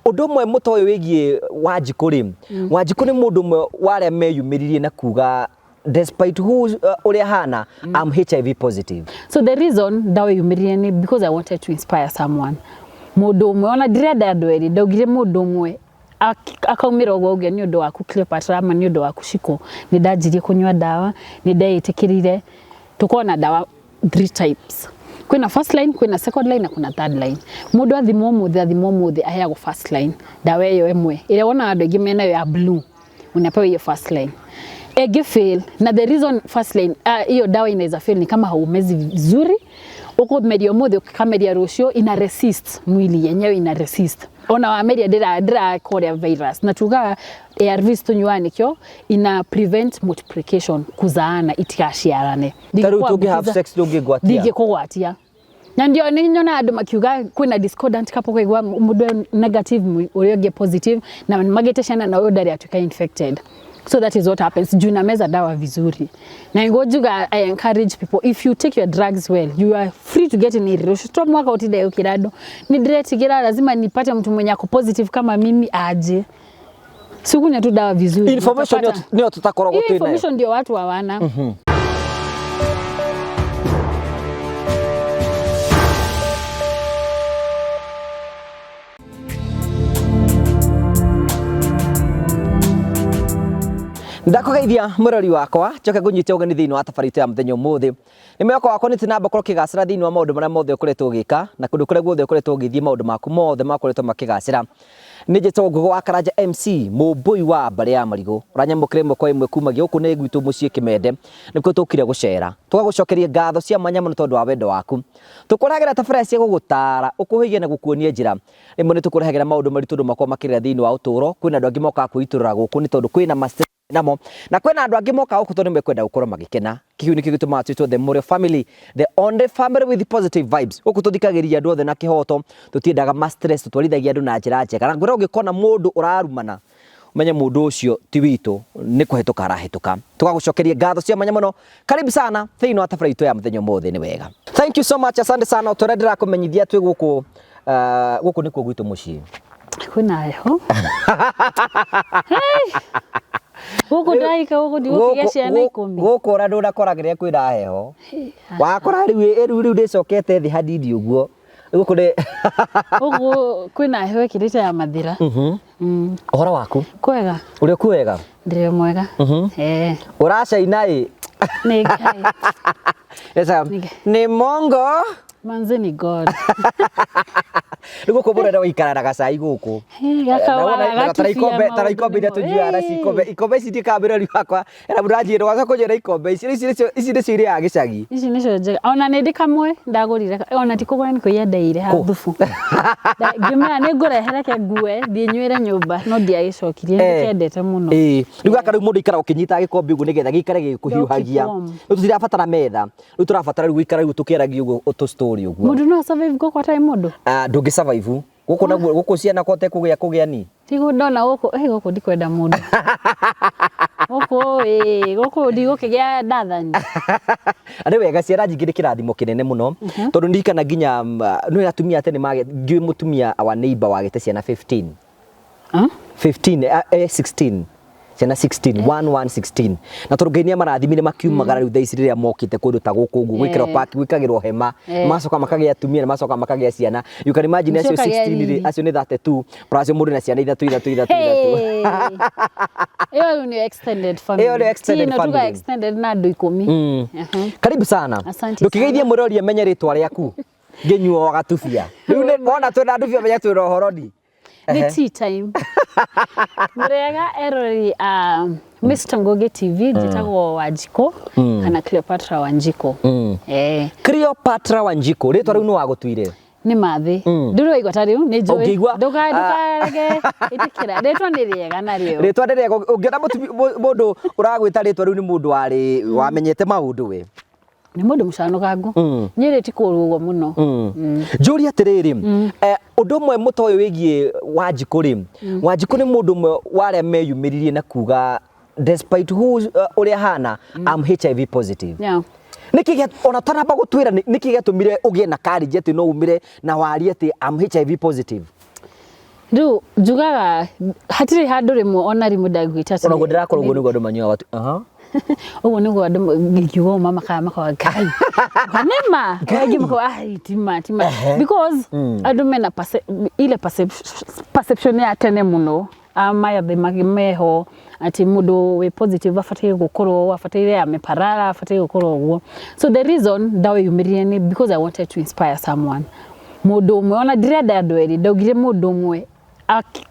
undu mwe mutoyo wigie Wanjiku ri Wanjiku ni mundu mwe wale meyumiririe na kuga despite who uri hana I'm HIV positive. So the reason dawa yumiririe ni because I wanted to inspire someone. Mundu mwe ona direnda andu eri ndaugire mundu mwe akaumira ugo ni undu waku Cleopatra ama ni undu waku Shiko ni ndajirie kunywa dawa ni ndaitikirire tukona dawa 3 types. Kuna first line, kuna second line na kuna third line. Mundu athimo muthi aheagwo first line. Dawa iyo emwe ile wona andu ingi mena ya blue unapewa hiyo first line. Ege fail na the reason first line hiyo dawa inaweza fail ni kama haumezi vizuri. Uko media muthi ukikamedia rucio ina resist mwili yenyewe ina resist. Ona wa media dira korea virus na tuga ARVs tunywane kyo ina prevent multiplication kuzaana itikashiarane. Taru tugi have sex tugi gwatia. Dige kugwatia. Na ndio ninyona andu makiuga kwina discordant kapo kwigwa mundu negative urioge positive na mageteshana na uyo dari atuka infected. So that is what happens. Juna meza dawa vizuri. Na ngojuga I encourage people, if you take your drugs well, you are free to get in a relationship. Mwaka utida yo kirado. Ni direct gira lazima nipate mtu mwenye ako positive kama mimi aje. Sikunya tu dawa vizuri. Information ndio tutakorogo tena. Information ndio watu hawana. Ndakugeithia murori wakwa njoke ngunyite ugeni thiini wa tabarito ya muthenya umuthi ni mwako wakwa nitinamba korwo kigacira thiini wa maundu maria mothe ukoretwo ugika na kundu kuria guothe ukoretwo ugithie maundu maku mothe makoretwo makigacira ni njito ngugo wa Karanja MC mumbui wa mbare ya marigo uranyamukire mko imwe kumagia guku ni gwitu mucii Kimende nikuo tukire gucera tugagucokeria ngatho cia mwanya muno tondu wa wendo waku tukuragera tabara cia gugutara ukuhigia na gukuonia njira rimwe ni tukurehagera maundu maritu makwa makirira thiini wa uturo kwina andu angi moka kuiturura guku ni tondu kwina namo na kwena andu angi moka guku tondu mekwenda gukorwo magikena kihu ni kigituma twitwo the Morio family, the only family with positive vibes guku tuthikagiria andu othe na kihoto tutiendaga ma stress tutwarithagia andu na njira njega na ngwira ugikona mundu urarumana umenye mundu ucio ti witu ni kuhetuka arahetuka tugagucokeria ngatho cia mwanya muno karibu sana thiini wa tabarito ya muthenya umuthi ni wega. Thank you so much, asante sana utorendera kumenyithia twi guku guku nikuo gwitu mucii kuna heho guku ndaika guku ndigukigia ciana 10 guku ora ndurakoragiria kwina heho wakora riu ndicokete thi hadidi uguo guku ni guku kwina heho ikirite ya mathira. Ohora waku kwega uri kwega ndire mwega uracaina i ni ngai esa ni mongo manze ni God Niko kubura wikara na gacai guku. Tara ikombe ira tujuara ikombe citi kamera riakwa era muranjira waca kunjira ikombe ici ni ciri ya gicagi. Ici ni cio njega ona ni ndikamwe ndagurire ona tikugura ni kuyendeire ha thufu. Ngimera ni ngurehere ke ngue thinyuire nyumba no ndiagicokirie ndikendete muno. Riu aka riu mundu ikara ukinyita gikombe ugu nigetha gikare gikuhiuhagia. Riu tutirabatara metha. Riu turabatara gwikara riu tukiaragia ugu to story ugu. Mundu no survive goko tai mundu. Ndungi survive. Guku naguo guku ciana kote kugia ni. Tigu ndona guku guku ndikwenda mundu. Guku ndigukigia ndathani. Ari wega ciara njingire kirathimo kinene muno tondu ndikana ginya no atumia tene mage ngi mutumia our neighbor wagite ciana 15. 16 ciana 16 na turugenia marathimire makiumagara riu thaici riria mokite kundu ta guku ugu gwikira park gwikagirwo hema macoka makagia atumia macoka makagia ciana you can imagine acio 16 acio ni 32 plus mundu na ciana ithatu iyo ni extended family tuga extended na andu 10 karibu sana ndukigeithie murori amenye ritwa riaku nginyuo gatubia riu ni wona twina ndubia menya twina horoni the tea time murega erori Mr. Ngoge TV jitagwo Wanjiku kana Cleopatra Wanjiku Cleopatra Wanjiku ritwa riu ni wagutuire ni mathi nduru igota riu ni njui ndukarege itikira ritwa ni riega na rio ritwa ni riega ungiona mundu uragwita ritwa riu ni mundu wari wamenyete maundu we ni mundu mucanukangu nyiri tikurugwo muno njuri atiriri undu mwe mutoyo wigie Wanjiku ri Wanjiku ni mundu mwe wale meyumiririe na kuga despite who uri hana I'm HIV positive nikiget ona tanamba gutwira nikigetumire ugie na courage ati no umire na wari ati I'm HIV positive Riu njugaga hatire handu rimwe ona rimwe ndagwita ona ndirakorwo uguo niguo andu manyua watu uguo niguo andu ngiugo mama makawa ngai kanema ngai mako tima because andu mena ile perception ya tene muno amaya meho ati mundu we positive afatie gukorwo afatie ameparara afatie gukorwo uguo. So the reason ndawe yumirie ni because I wanted to inspire someone. Mundu umwe ona ndirenda andu eri ndaugire mundu umwe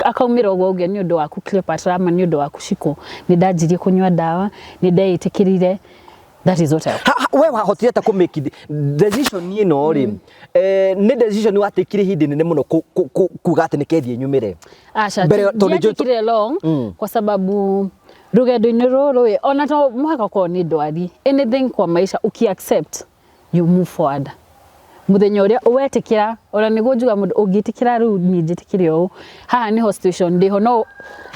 akaumira uguo ni undu waku Cleopatra ama ni undu waku Shiko ni ndajirie kunywa dawa ni ndaitikirire. That is what I we wahotire ta ku make decision ni no ri ni decision watikire hindi nene muno kuga ati nikethie nyumire ndiatikire long kwa sababu rugendo-ini ruru ona to muhaka ko ni ndwari anything kwa maisha uki accept you move forward. Muthenya uria wetikira ora niguo njuga mundu ungitikira riu ni njitikire o haha ni situation ndiho no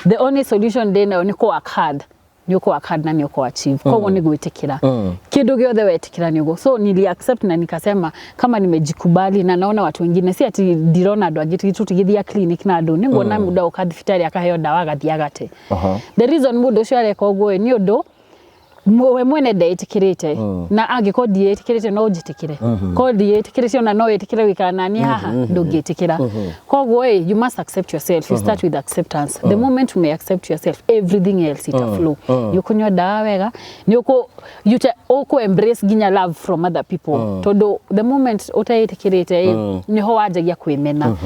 the only solution ndi nayo ni ku work hard ni ku work hard na ni ku achieve koguo ni gwitikira kindu giothe wetikira ni ugo. So nili accept na nikasema kama nimejikubali na naona watu wengine si ati ndirona andu angiti tutigithia clinic na andu niguona muda ukathibitari akaheo dawa gathiagate. The reason mundu ucio areka uguo ni undu we mwene ndaitikirite na angiko ndietikirite no njitikire ko ndietikirite ona no etikire wikana ni haha ndungitikira koguo you must accept yourself. You start with acceptance. The moment you may accept yourself everything else it flow. You kunywa dawa wega ni uko embrace ginya love from other people todo the moment utaitikirite niho wajagia kwimena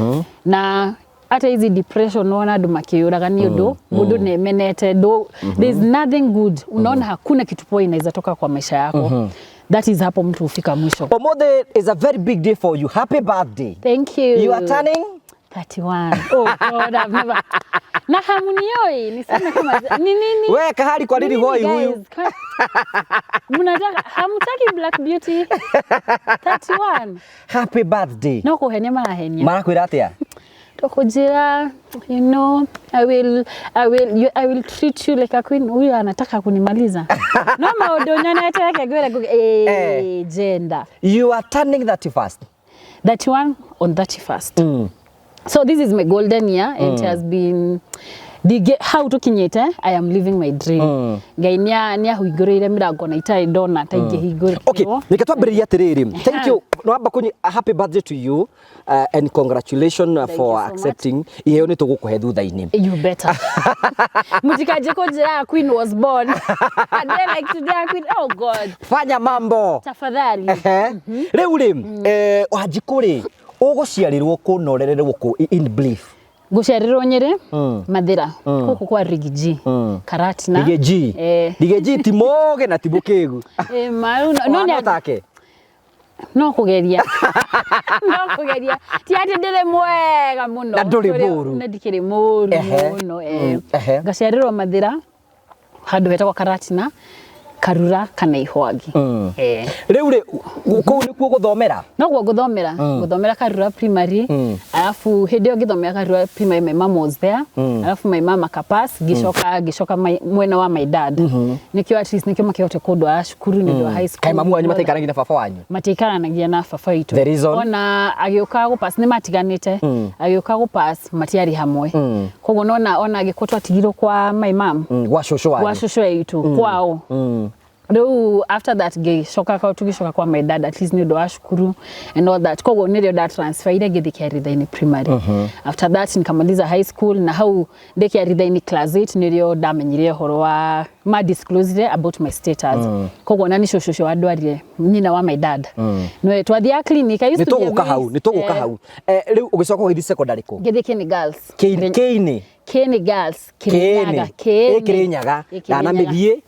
na ata hizi depression unaona andu makiyuraga ni undu mundu nemenete there's nothing good unaona hakuna kitu poa inaweza toka kwa maisha yako. That is hapo mtu ufika mwisho. Omothe is a very big day for you. Happy birthday. Thank you. You are turning 31. Oh God, I've never. Na hamunioi niseme kama nini? Wewe kahari kwa nini hoi huyu? Mnataka hamtaki Black Beauty 31. Happy birthday. No kuhenya marahenya. Marakwira atia? Tokujira, you know, I will treat you like a queen. Huyu anataka kunimaliza. No maodonya na yake gwera gender. You are turning 31st. 31 on 31st. So this is my golden year and it has been how to kinyete I am living my dream. Gainia nia huigurire mirango na itai dona taingi higure. Okay, nikatwambiriria atiriri. Thank you. No amba kunyi happy birthday to you and congratulations for accepting. Iheo ni tugukuhe thutha-ini. You better. Mutikaje kujira queen was born. And then like today queen, oh God. Fanya mambo. Tafadhali. Riu ri wajikuri uguciarirwo kunorererwo ku in belief. Guciarirwo Nyeri Mathira kuku kwa Rigiji Karatina Rigiji timoge na tibukigu maru no ni atake no kugeria ti ati ndire mwega muno nduri buru ndikire muru no gaciarirwo Mathira handu hetagwo Karatina Karura kana Ihwagi riu ri ku ni ku guthomera no guthomera Karura primary alafu hindi yo githomera Karura primary my mom was there alafu my mama kapass gishoka mwena wa my dad nikio at least nikio makiote kodo ashukuru ni do high school kai mamu wanyu mataikanagia na baba wanyu mataikanagia na baba itu ona agioka go pass ni matiganite agioka go pass matiari hamwe kogo ona agikotwa tigiro kwa my mom wa shosho itu kwao do after that tugishoka kwa my dad at least ni do ashukuru and all that kogo nilio da transfer ile githi kiaritha in primary after that nikamaliza high school na how de kiaritha in class 8 nilio damenyire horo wa ma disclosure about my status kogo nani shosho wadwarire nyina wa my dad no twathia clinic I used to be nitoguka hau riu ugicoka githi secondary ko githi kini girls kini girls Kirinyaga na mithie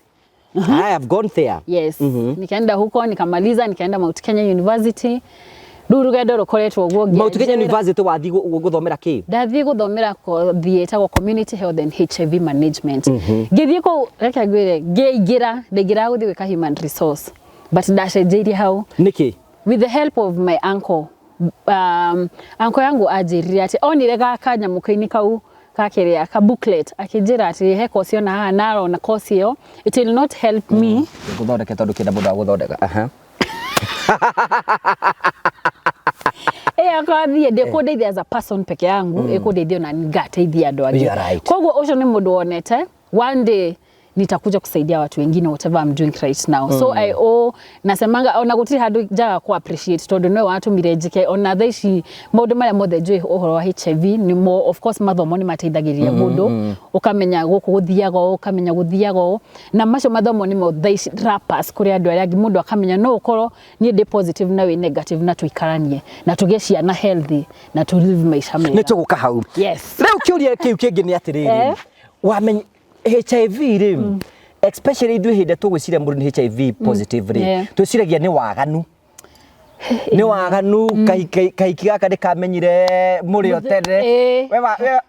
I have gone there. Yes. Nikaenda huko nikamaliza nikaenda Mount Kenya University. Rugendo rukoretwo guo ngia. Mount Kenya University wathi guthomera ki? Ndathi guthomera ko thietagwo community health and HIV management. Ngithie ko reke ngwire ngira guthi wika human resource. But ndacenjeire hau. Niki? With the help of my uncle. Uncle yangu ajirire ati onire gaka nyamukaini kau kakiria ka booklet akijira ati he course yo na naro na course yo it will not help me guthondeka tondu kenda mundu guthondeka akathie ndekundeithia as a person peke yangu ekundeithia na ngateithia andu angi koguo ucio ni mundu wonete one day nitakuja kusaidia watu wengine whatever I'm doing right now. So I owe nasemanga ona gutiri handu jaga ku appreciate tondu no watu mirejike ona thaici maundu maria mothe njui uhoro wa HIV ni mo of course mathomo ni mateithagiria mundu ukamenya guku guthiaga na macio mathomo ni mo thaici rappers kuri andu aria mundu akamenya no ukorwo ni ndi positive na we negative na tuikaranie na tugie ciana healthy na tu live maisha mega ni tuguka hau yes riu kiuria kiu kingi ni atiriri wamenya HIV ri especially ithu hinde tugwiciria mundu ni HIV positive ri twiciragia ni waganu kaiki gaka ndikamenyire muri otere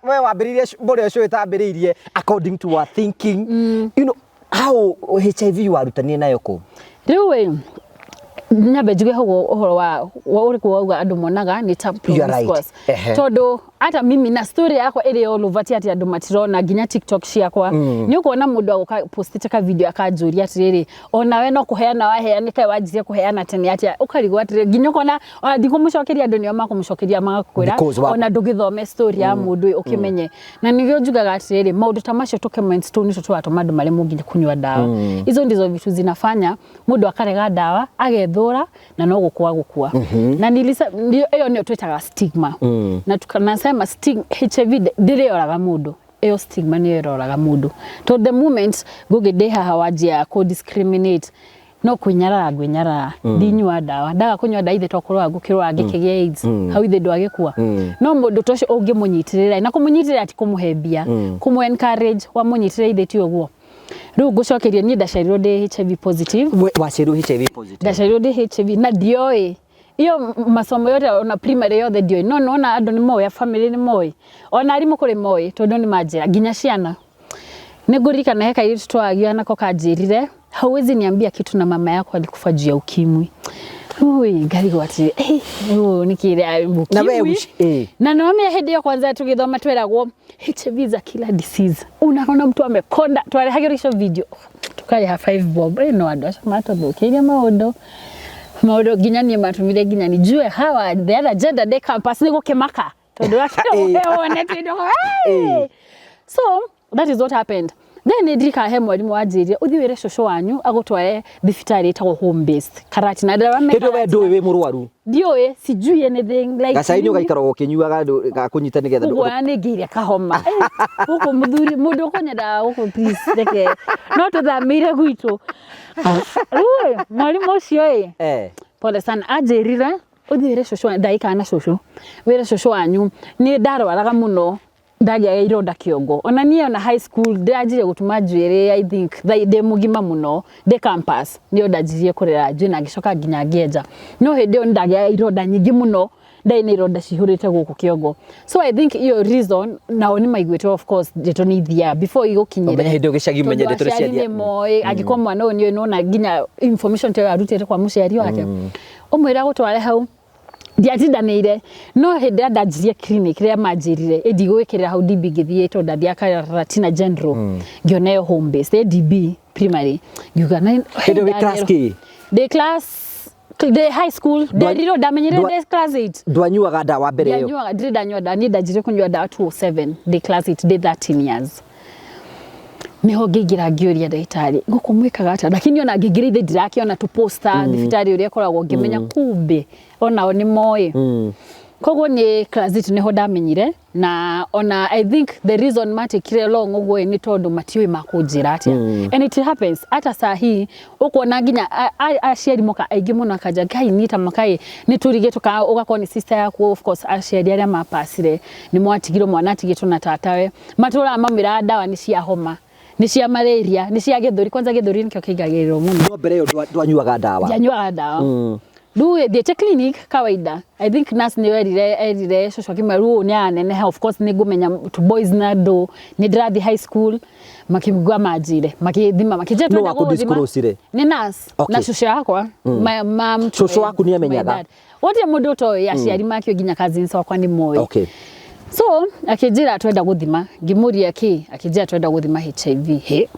we wambiririe muri ucio witambiriirie according to our thinking you know how HIV warutanie nayo ku riu we nyambe njuge uhoro wa uriku wauga andu monaga ni tampons tondu hata mimi na story yako iri all over ati andu matirona ginya TikTok ciakwa ni ukuona mundu agoka postite ka video akanjuria atiriri ona we no kuheana waheana kai wajirie kuheana tene ati ukarigwa atiriri ginya kona thiko mucokeria andu nio makumucokeria magakwira ona ndugithome story ya mundu ukimenye na nigio njugaga atiriri maundu ta macio tukements tu nicio twatuma andu mari mungi kunywa dawa izo ndizo vitu zinafanya mundu akarega dawa agethura na no gukua na nilisa iyo nio twetaga stigma na tukanasema HIV ndiriyoraga mundu iyo stigma ni iroraga mundu to the moment gugideha hawajia ko discriminate no kwinyara ndinywa dawa kunywa dawa ithe tokorwa gukirwa gikegia AIDS hau ithe ndwagikua no mundu tocio ungimunyitirira na kumunyitirira ati kumuhebia kumu encourage wa munyitirira ithe ti ogwo riu gucokeria ni ndacarirwo ndi HIV positive wacirirwo HIV positive ndacarirwo ndi HIV na dioi iyo masomo yote ona primary yothe dioi no ona andu ni moya family ni moy ona arimu kuri moy tondu ni majira ginya ciana nigurika na heka yitu twagia nako kanjirire hauwezi niambia kitu na mama yako alikufa juu ya ukimwi ui ngarigo ati nikire ukimwi na naomia hedi ya kwanza tugithoma tweragwo HIV is a killer disease unaona mtu amekonda twarehagirisho video tukari ha 5 bob no andu mato thukiria maundu ginya ni matumire ginya ni jue hawa the other gender day campus ni gukimaka tondu wone tindo so that is what happened then ndika he mwalimu wajiria uthiwire shosho wanyu agutware thibitari etagwo home based karati na ndara kindo we ndui we murwaru ndioe sijui anything like gacaini ugaikara ukinyuaga gakunyita nigetha ugwa nigiria kahoma uko muthuri mundu kunyenda uko please reke no tuthamire gwitu mwalimu ucio pole sana ajirire uthiwire shosho ndaika na shosho wire shosho wanyu ni ndarwaraga muno ndagia ironda kiongo ona nie na high school ndajire gutuma njwire I think they mugima muno the campus ndio ndajirie kurera njwe na gicoka ginya ngeja no hindi ndagia ironda nyingi muno ndai ni ironda cihurite guku kiongo so I think iyo reason na ni maigwete of course ndetonithia before igukinyire hindi ugicagi menye ndetoreciaria ni moy agikwa mwana uyu no na ginya information te arutire kwa muciari wake umwira gutware hau ndiatindanire no hindi ndajirie clinic ria manjirire ndigwikirira hau DB githie to ndathia Karatina General ngioneyo home based DB primary ngiuga na hindi class ki the high school ndiriro ndamenyire the class 8 ndwanyuaga dawa mbere yo ndanyuaga ndanyua dawa ni ndajire kunyua dawa 207 the class 8 the 13 years niho ngigira ngioria ndaitari ngukumwikaga ata lakini ona ngigira ithe ndirakiona tu poster thibitari uria koragwo ngimenya kumbe ona ni moye koguo ni class 8 niho ndamenyire na ona I think the reason matikire long ugwe ni tondu matiwe makunjira atia and it happens ata sahi ukuona ginya aciari moka aigi muno akaja kai nita makai ni turige tuka ugakoni sister yaku of course aciari aria mapasire ni mwatigiro mwana atigitwo na tatawe matura mamira dawa ni cia homa ni cia malaria ni cia githuri kwanza githuri nikyo kigagiriro muno no mbere yo ndwanyuaga dawa Duwe the clinic kawaida I think nurse ni erire shosho kimaru ni anene of course ni gumenya to boys na do ni drathi high school makigwa majire makithima makije twenda gudisclose ni nurse na shosho yakwa mam shosho waku ni amenyaga wote mundu to yaciari makio ginya cousins wakwa ni moyo so akijira twenda guthima ngimuria ki akijira twenda guthima HIV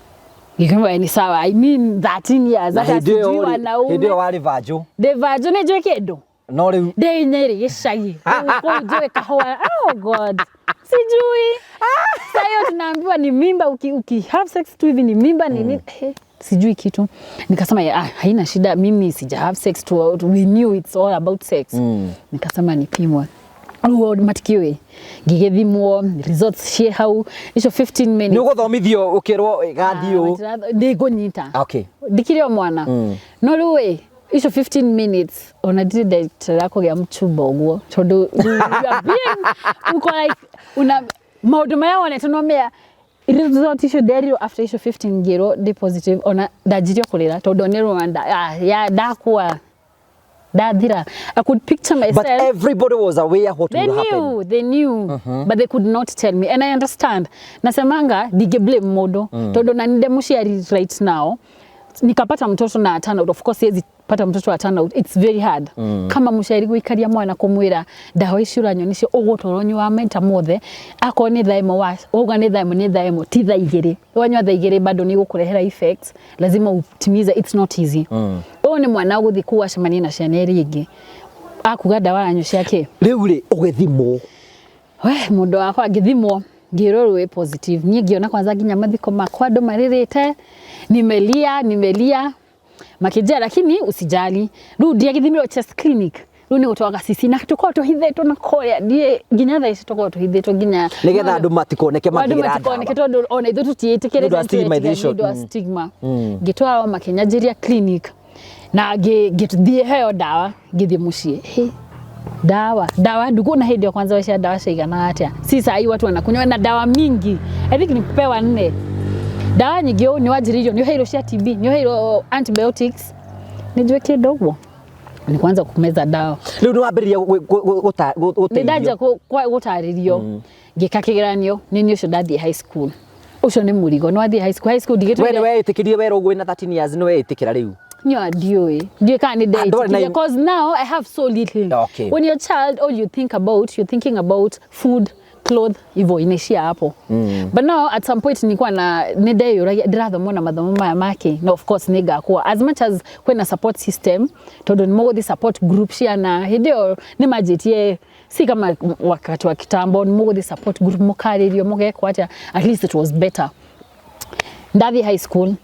Gikamba ni sawa I mean 13 years aka sijua na ume. Ndio wali vajo. De vajo ne jwe kedo. no riu ndĩ Nyeri gĩcagi kũu njũĩ kahũa. Oh God, sijui sasa hiyo tunaambiwa ni mimba uki have sex tu hivi ni mimba ni nini sijui kitu. Nikasema haina shida, mimi sija have sex to we knew it's all about sex. Nikasema nipimwe ruo matikiwe ngigithimwo results cie hau icio 15 minutes ni uguthomithio ukirwo gathio ndigunyita okay ndikirio mwana no riu icio 15 minutes ona direct yako ya mchumba uguo tondu you are being uko like una maundu maya wonete no mea result icio derio after icio 15 ngiro de positive ona ndajirio kurira tondu ni Rwanda ya dakwa dadira. I could picture myself. But everybody was aware what would happen. They knew, but they could not tell me. And I understand. Nasemanga dige blame modo. Todo na ninde mushari right now. Nikapata mtoto na turn out. Of course yezi pata mtoto wa turn out. It's very hard. Kama mushari gwikaria mwana kumwira dawa icura nyonisio ogotoro wa menta mothe ako ni thaimo wa oga ni thaimo ti tha igiri wanywa tha igiri bado ni gukurehera effects lazima utimize. It's not easy. Ni mwana guthi kuwa cemania na ciana iri ingi akuga dawa anyu ciake riu ri ugithimo mundu wakwa ngithimo ngirorwe positive nie ngiona kwanza nginya mathiko makwa andu maririte nimelia makijia lakini usijali riu ndia githimiro chest clinic riu ni gutwaga sisi na tukoo tuhithetwo na korea ndie nginya thaa ici tukoo tuhithhetwo nginya nigetha andu matikoneke makigira ndawa matikoneke tondu ona ithu tutiitikire stigma ngitwao makinyanjiria clinic na ngithie heo dawa ngithie mucie dawa ndugu na hindi kwanza wacia dawa cigana atia si sai watu wanakunywa na dawa mingi. I think ni kupewa 4 dawa nyingi ni wajiririo ni heiro cia TB ni heiro antibiotics ni jwe kidogo ni kwanza kumeza dawa riu ni wambiriria ndaja gutaririo ngika kigeranio ni ucio ndathie high school ucio ni murigo no athie high school digitwe we itikirie we rogwe na 13 years no we itikira riu nyo dioi can't date because now I have so little. Okay. When you're a child all you're thinking about food, clothes, hivyo inaishia hapo. But now at some point nilikuwa na nideyo ndirathomo na mathomo maya make no of course nigakuwa as much as kwena support system tondu mo the support group cia na hidio ni majitie si kama wakati wa kitambo mo the support group mukaririo mugekwa at least it was better. Ndathi high school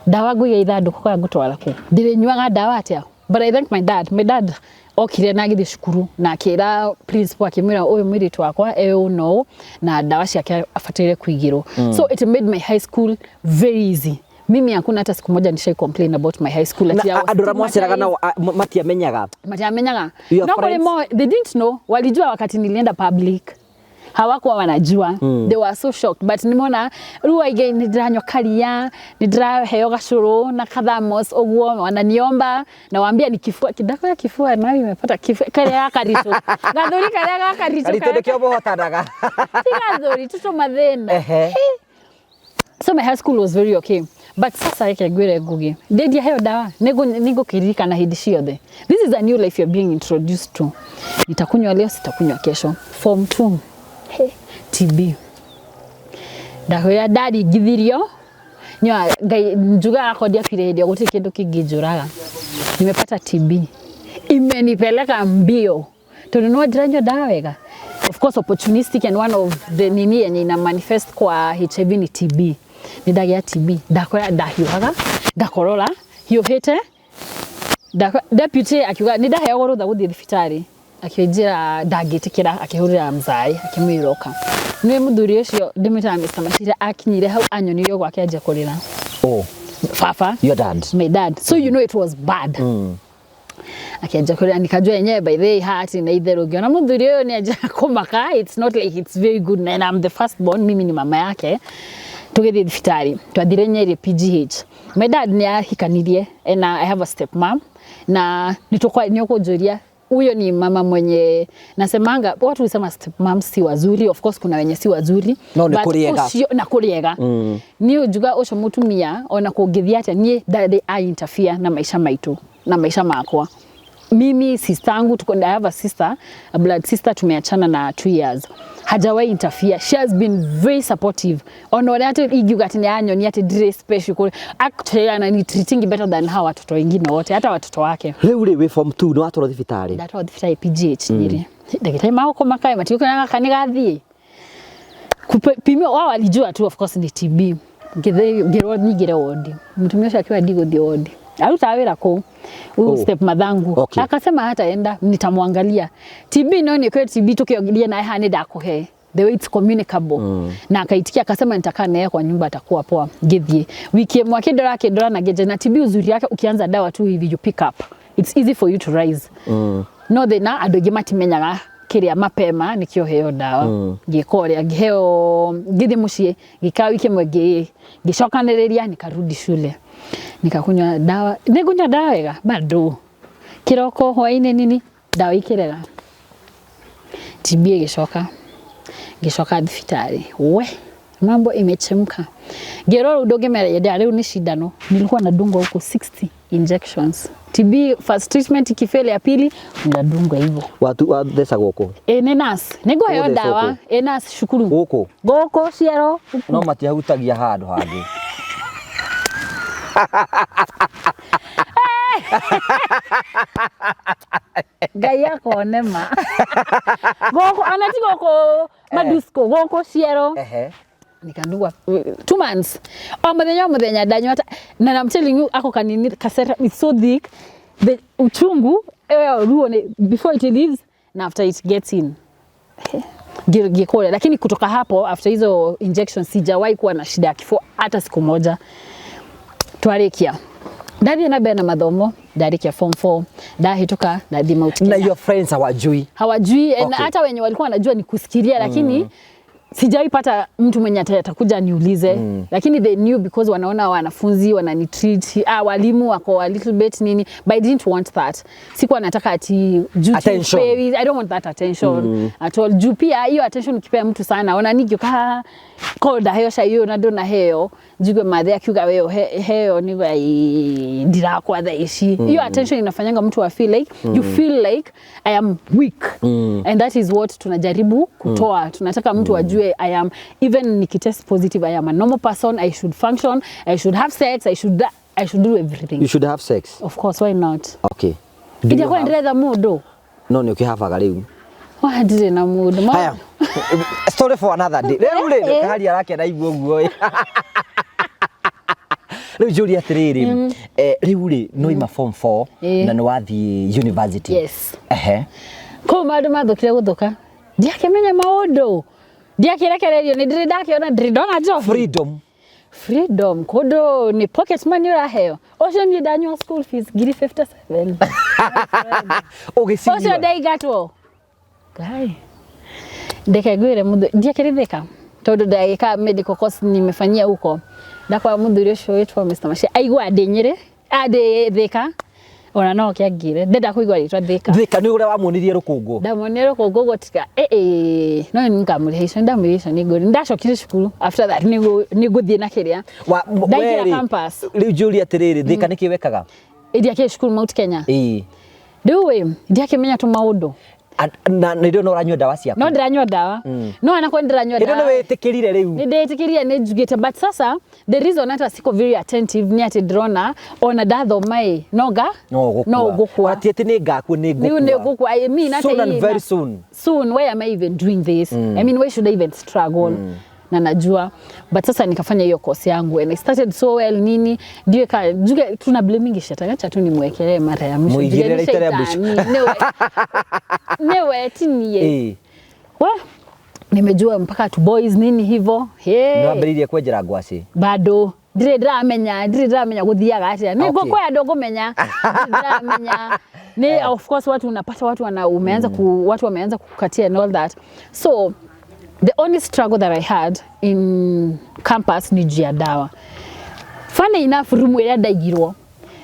dawa guya ithanduku kwa gutwara ku ndirinywaga dawa atia but I thank my dad okire na githi cukuru na akira principal akimwira uyu mwiritu wakwa no na dawa ciake afatire kuigiro so it made my high school very easy. Mimi hakuna hata siku moja nishai complain about my high school atia andura mwaciraga na matiamenyaga no they didn't know walijua wakati nilienda public hawakuwa wanajua they were so shocked but nimeona ruwa ige nidranywa karia nidraheo gacuru na kathamos oguo wananiomba na waambia ni kifua kidako ya kifua na nimepata kifua karia karitu gathuri karia karitu karitu kio bohotanaga gathuri tuto mathena so my high school was very okay but sasa yake gwire ngugi ndedia heo dawa nigo kirika na hindi ciothe. This is a new life you're being introduced to. Nitakunywa leo sitakunywa kesho. Form 2 TB ndahoya dadi githirio nyoa njuga akodia piredio guti kindu kingijuraga nimepata TB imenipeleka mbio tondu no ndiranyo dawa wega of course opportunistic and one of the nini yenye ina manifest kwa HIV ni TB nidagia TB ndakora ndahiuhaga ngakorora hiuhite deputy akiuga nidaheo gorotha guthie thibitari akijira ndagitikira akihurira mzai akimiroka ni muthuri ucio ndimita Mr. Masira akinyire hau anyonirio gwake aje kurira fafa your dad my dad so you know it was bad akiaja kurira nikajua yenyewe by the heart na ither ugiona muthuri uyo ni aja kumaka it's not like it's very good and I'm the first born mimi ni mama yake tugethi thibitari twathire Nyeri PGH my dad ni ahikanirie and I have a step mom na nitukwa nyokujuria huyo ni mama mwenye nasemanga watu husema step mom si wazuri of course kuna wenye si wazuri no ni kuriega na kuriega ni ujuga ucio mutumia ona kungithia atia nie they interfere na maisha maitu na maisha makwa mimi sistangu I have a sister, a blood sister, tumeachana na 2 years. Hajawahi interfere. She has been very supportive. Ono hata igiugati ni anyo ni hata dire special. Actually anani treating better than hawa watoto wengine wote, hata watoto wake. Riu we form 2 no atoro thibitari. Ndatoro thibitari PGH nyiri. Ndagĩtarĩ mako makae matiko na kanigathie. Kupimio wao walijua tu of course ni TB. Ngire wodi. Mtumio wake akiwa digo wodi. Aruta wera ko step madhangu. Okay. Akasema hata enda nitamwangalia. TB no ni kwa TB tukiogilia na hani dakuhe. The way it's communicable. Na akaitikia akasema nitakaa naye kwa nyumba atakuwa poa. Githie. Wiki mwake dora na geje na TB uzuri yake ukianza dawa tu hivi you pick up. It's easy for you to rise. No the na adoge matimenyaga kiria mapema nikio heo dawa. Gikoria giheo githi mucie gikawa wiki mwege gicokaniriria nikarudi shule. Nikakunywa dawa. Nikunywa dawa wega bado. Kiroko hwaine nini? Dawa ikirega. TB gicoka thibitari. We mambo imechemka. Geroro udoge mere leo ni shindano. Nilikuwa nadungwa huko 60 injections. TB first treatment ikifeli ya pili unadungwa hivyo. Watu wathesa goko. Nenas. Nego heo dawa. Nenas shukuru. Goko ciero. No matihutagia handu hangi. Gaya konema. Goko anati goko madusko goko ciero. Nikandugwa 2 months. Muthenya danyo hata na I'm telling you ako kanini kasera it's so thick the uchungu ruone before it leaves na after it gets in. Gikole lakini kutoka hapo after hizo injections sijawahi kuwa na shida ya kifua hata siku moja. Twarekia. Ndathi na bena mathomo, ndarikia form 4, ndahitoka ndathi Mount Kenya. Na your friends hawajui. Hawajui na hata wenye walikuwa wanajua ni kusikiria lakini sijawahi pata mtu mwenye atakuja niulize. Lakini they knew because wanaona wanafunzi wananitreat, walimu wako a little bit nini, but I didn't want that. Sikuwa nataka ati attention. I don't want that attention at all. Juu pia hiyo attention ukipea mtu sana wananigyo ka koda heyo shayo na dona heyo jigwe madhe akiuga wewe heyo ni ndira kwa dhaishi. Hiyo attention inafanyanga mtu wa feel like you feel like I am weak. And that is what tunajaribu kutoa. Tunataka mtu ajue I am, even nikitest positive, I am a normal person, I should function, I should have sex, I should do everything. You should have sex? Of course, why not? Okay. Ija kwa ndireza mudo? No, ni ukihavaga riu. Wahadire na mudo. Haya. Story for another day. Riu kahari yake na igwo guo. Riu Julia atiriri. Riu no ima form 4 na no wathi university. Yes. Ko madu mathokire guthuka. Ndiakimenya maundu. Ndiakirekererio ni ndiri ndakiona ndona jo. Freedom kodo ni pocket money uraheo. Ocio ni danywa school fees giri 57. Ogesinya. Ocio dai gatwo. Gai. Ndekagwire muthu ndiakirithika. Tondu ndagika medical course nimefanyia huko. Ndakwa muthuri ucio witwa Mr. Mashi aigua ndinyire ade thika. Ona no kiagire ndenda kuigwa ritwa thika ni uria wamunirie rukungu ndamonere rukungu gotika no ngamurihisha ndamurisha ni ngori ndacokire cukuru after that ni guthie na kiria ndaikira campus riu Julia atiriri thika niki wekaga idia ke cukuru Mount Kenya riu ndia kimenya tu maundu na ndio no ranywa dawa ciaku no ndiranywa dawa no anako ndiranywa dawa ndio wetikirire riu ndetikiria ni jugite but sasa the reason hata siko very attentive ni ati drona ona dathomai noga no gukua ati ati ni ngaku ni gukua ni gukua I mean ati very soon why am I even doing this I mean why should I even struggle na najua but sasa nikafanya hiyo course yangu and I started so well nini ndio juga tuna blaming shetani acha tu nimwekelee mara ya mwisho newe tini wa nimejua mpaka tu boys nini hivyo nambiririe kwenjera ngwaci bado ndiramenya guthiaga atia ni goko ya dogo menya ndiramenya ni of course watu unapata watu watu wameanza kukatia and all that so the only struggle that I had in campus ni jia dawa. Funny enough, rumu ya daigirwo.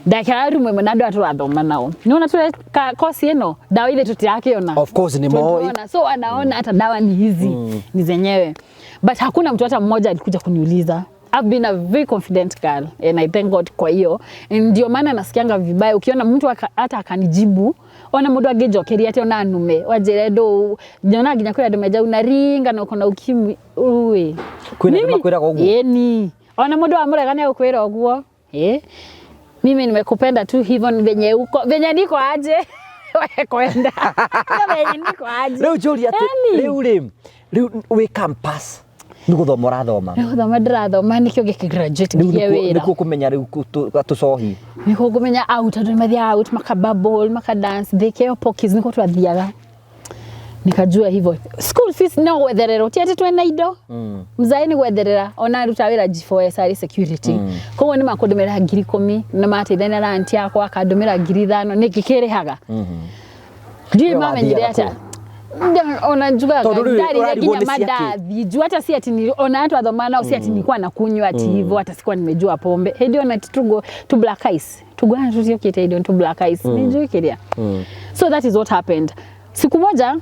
Dakara rumu mwenado aturathoma nao. Niona tu kosi eno dawa ile tutiakiona. Of course ni moi. So anaona hata dawa ni hizi ni zenyewe. But hakuna mtu hata mmoja alikuja kuniuliza. I've been a very confident girl and I thank God kwa hiyo. Ndio maana nasikianga vibaya ukiona mtu hata akanijibu ona mundu angijokeria ati ona nume wajire ndo nyona nginya kwira ndumeja unaringa na uko na ukimwi uwe kwina makwira kwa uguo yeni ona mundu amuregania ukwira uguo mimi nimekupenda tu hivyo venye uko venye niko aje wewe kwenda venye niko aje leo jori ati leo we campus niko thoma rathoma thoma ndirathoma nikio gikigraduate ngiye wira niko kumenya riu tucohi niko kumenya out tondu mathia out makabubble makadance thikeo pokis niko twathiaga nikajua hivyo school fees no wetherero ti ati twena indo mzai ni wetherera ona ruta wira G4S ari security koguo ni makundumira 10,000 na mateithania na anti yakwa akandumira 5,000 nikikirihaga ndiye mamenyire ata ona njuga gari nginya madathi juu hata si ati ni ona watu athomana si ati nilikuwa nakunywa ati hivyo hata sikuwa nimejua pombe hedi ona tugo to black ice tugwana tutio kite hedi to black ice nijui kidia so that is what happened siku moja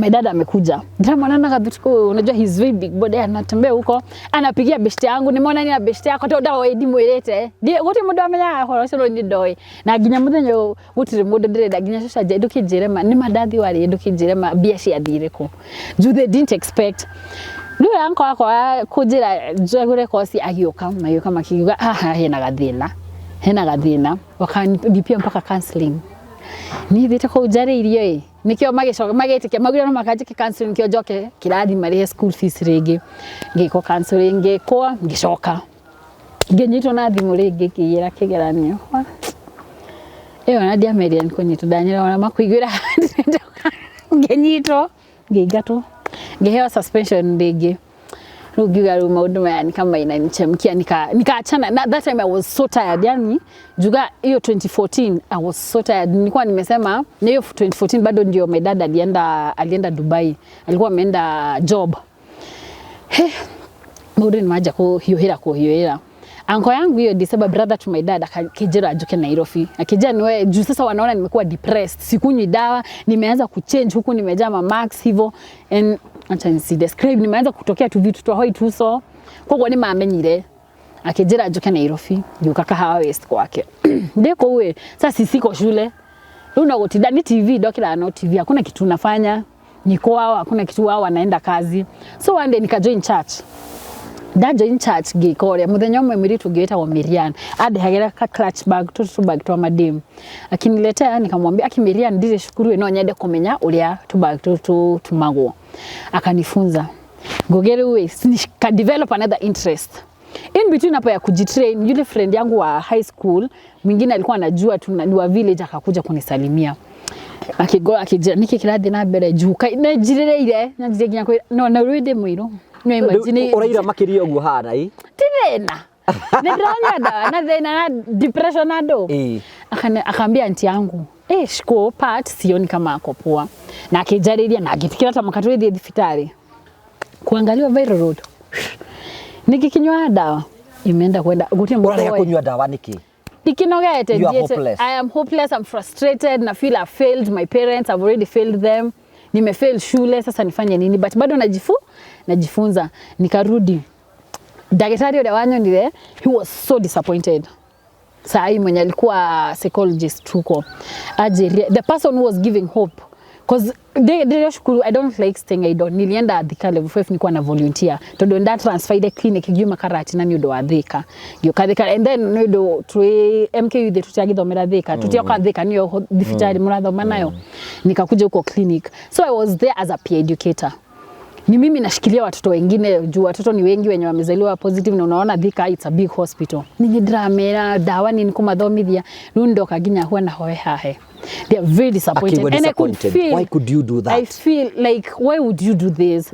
my dad amekuja drama nana kabituko unajua he's very big body anatembea huko anapigia beshte yangu nimeona ni beshte yako to dawa edi mwelete die wote mudo amenya horosero ni doi na ginya muthenyo gutire mudo ndire ginya shosha je ndukijirema ni madathi wari ndukijirema bia cia thiriko do they didn't expect ndio yanko akwa kujira jagure kosi agioka makiuga hena gathina wakanipia mpaka counseling ni thite ko ujariirio nikio magetikia magura no makajike counseling kio joke kirathi mari school fees ringi ngiko counseling ngiko ngicoka nginyitwo na thimu ringi kiyira kigeranio na dia median kunyitwo danyira ona makuigwira nginyitwo ngigatwo ngiheo suspension ringi rugiga maundu maya kama inanichemkia nikaachana na that time I was so tired yani juga hiyo 2014 I was so tired nilikuwa nimesema na hiyo 2014 bado ndio my dad alienda Dubai alikuwa ameenda job maudeni maja kwa hiyo anko yangu hiyo December brother to my dad akijira ajuke Nairobi akija niwe juu sasa wanaona nimekuwa depressed sikunywi dawa nimeanza kuchange huku nimejaa max hivyo and acha nisi describe nimeanza kutokea tu vitu twahoi tu so kwa ni maamenyire akijira ajuke Nairobi yuka Kahawa West kwake ndiko uwe sasa siko shule una gotida ni TV dokila no TV hakuna kitu nafanya niko wao hakuna kitu wao wanaenda kazi so one day nika join church dajo in church gikoria muthenya umwe mwiri tugeta wa Miriam ade hagera ka clutch bag tu bag to madem akiniletea nikamwambia akimirian ndize shukuru no nyende kumenya uria tu bag tu magwo akanifunza ngogere we ka develop another interest in between hapo ya kujitrain yule friend yangu wa high school mwingine alikuwa anajua tunaliwa village akakuja kunisalimia akija nikikirathi na mbere juka na jirereire na jireginya no na rwende mwiro no imagine uraira makiria ugu hara tirena ndiranya na thina na depression ado akaambia anti yangu shiko part sioni kama akopoa na akijariria na agifikira hata mkatwe thibitari kuangaliwa viral road nikikinywa dawa imeenda kwenda gutie mbona ya kunywa dawa niki dikinogete I am hopeless I'm frustrated na feel I failed my parents I've already failed them nimefail shule sasa nifanye nini but bado najifunza nikarudi daktari yule wanyonile he was so disappointed sai mwenye alikuwa psychologist huko aje the person who was giving hope cause they shukuru I don't like staying I don't nilienda Thika level 5 nilikuwa na volunteer to do that transfer clinic giuma karati na nyodo wa Thika gyokathika and then nyodo twi MKU the tutagithomera Thika tutioka Thika niyo thifitari murathoma nayo nikakuja huko clinic so I was there as a peer educator ni mimi nashikilia watoto wengine juu watoto ni wengi wenye wamezaliwa positive na unaona Thika it's a big hospital ni dramera dawa ni kumathomithia rundo kaginya huwa na hoe hahe they are very disappointed and I could feel why could you do that I feel like why would you do this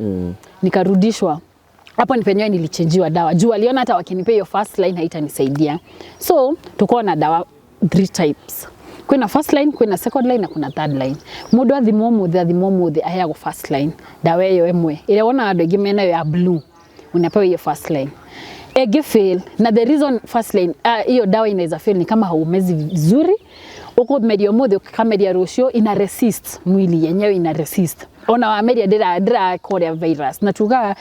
nikarudishwa hapo nipenyewe nilichangiwa dawa juu aliona hata wakinipa hiyo first line haitanisaidia so tuko na dawa 3 types kuna first line kuna second line na kuna third line mudo athimomuthi ayago first line dawa hiyo emwe ile ona ado gimena ya blue unapewa hiyo first line ege fail na the reason first line hiyo dawa inaweza fail ni kama haumezi vizuri ukumeria umuthi ukameria rucio ina resist mwili yenyewe ina resist ona wameria ndira korea virus na tuga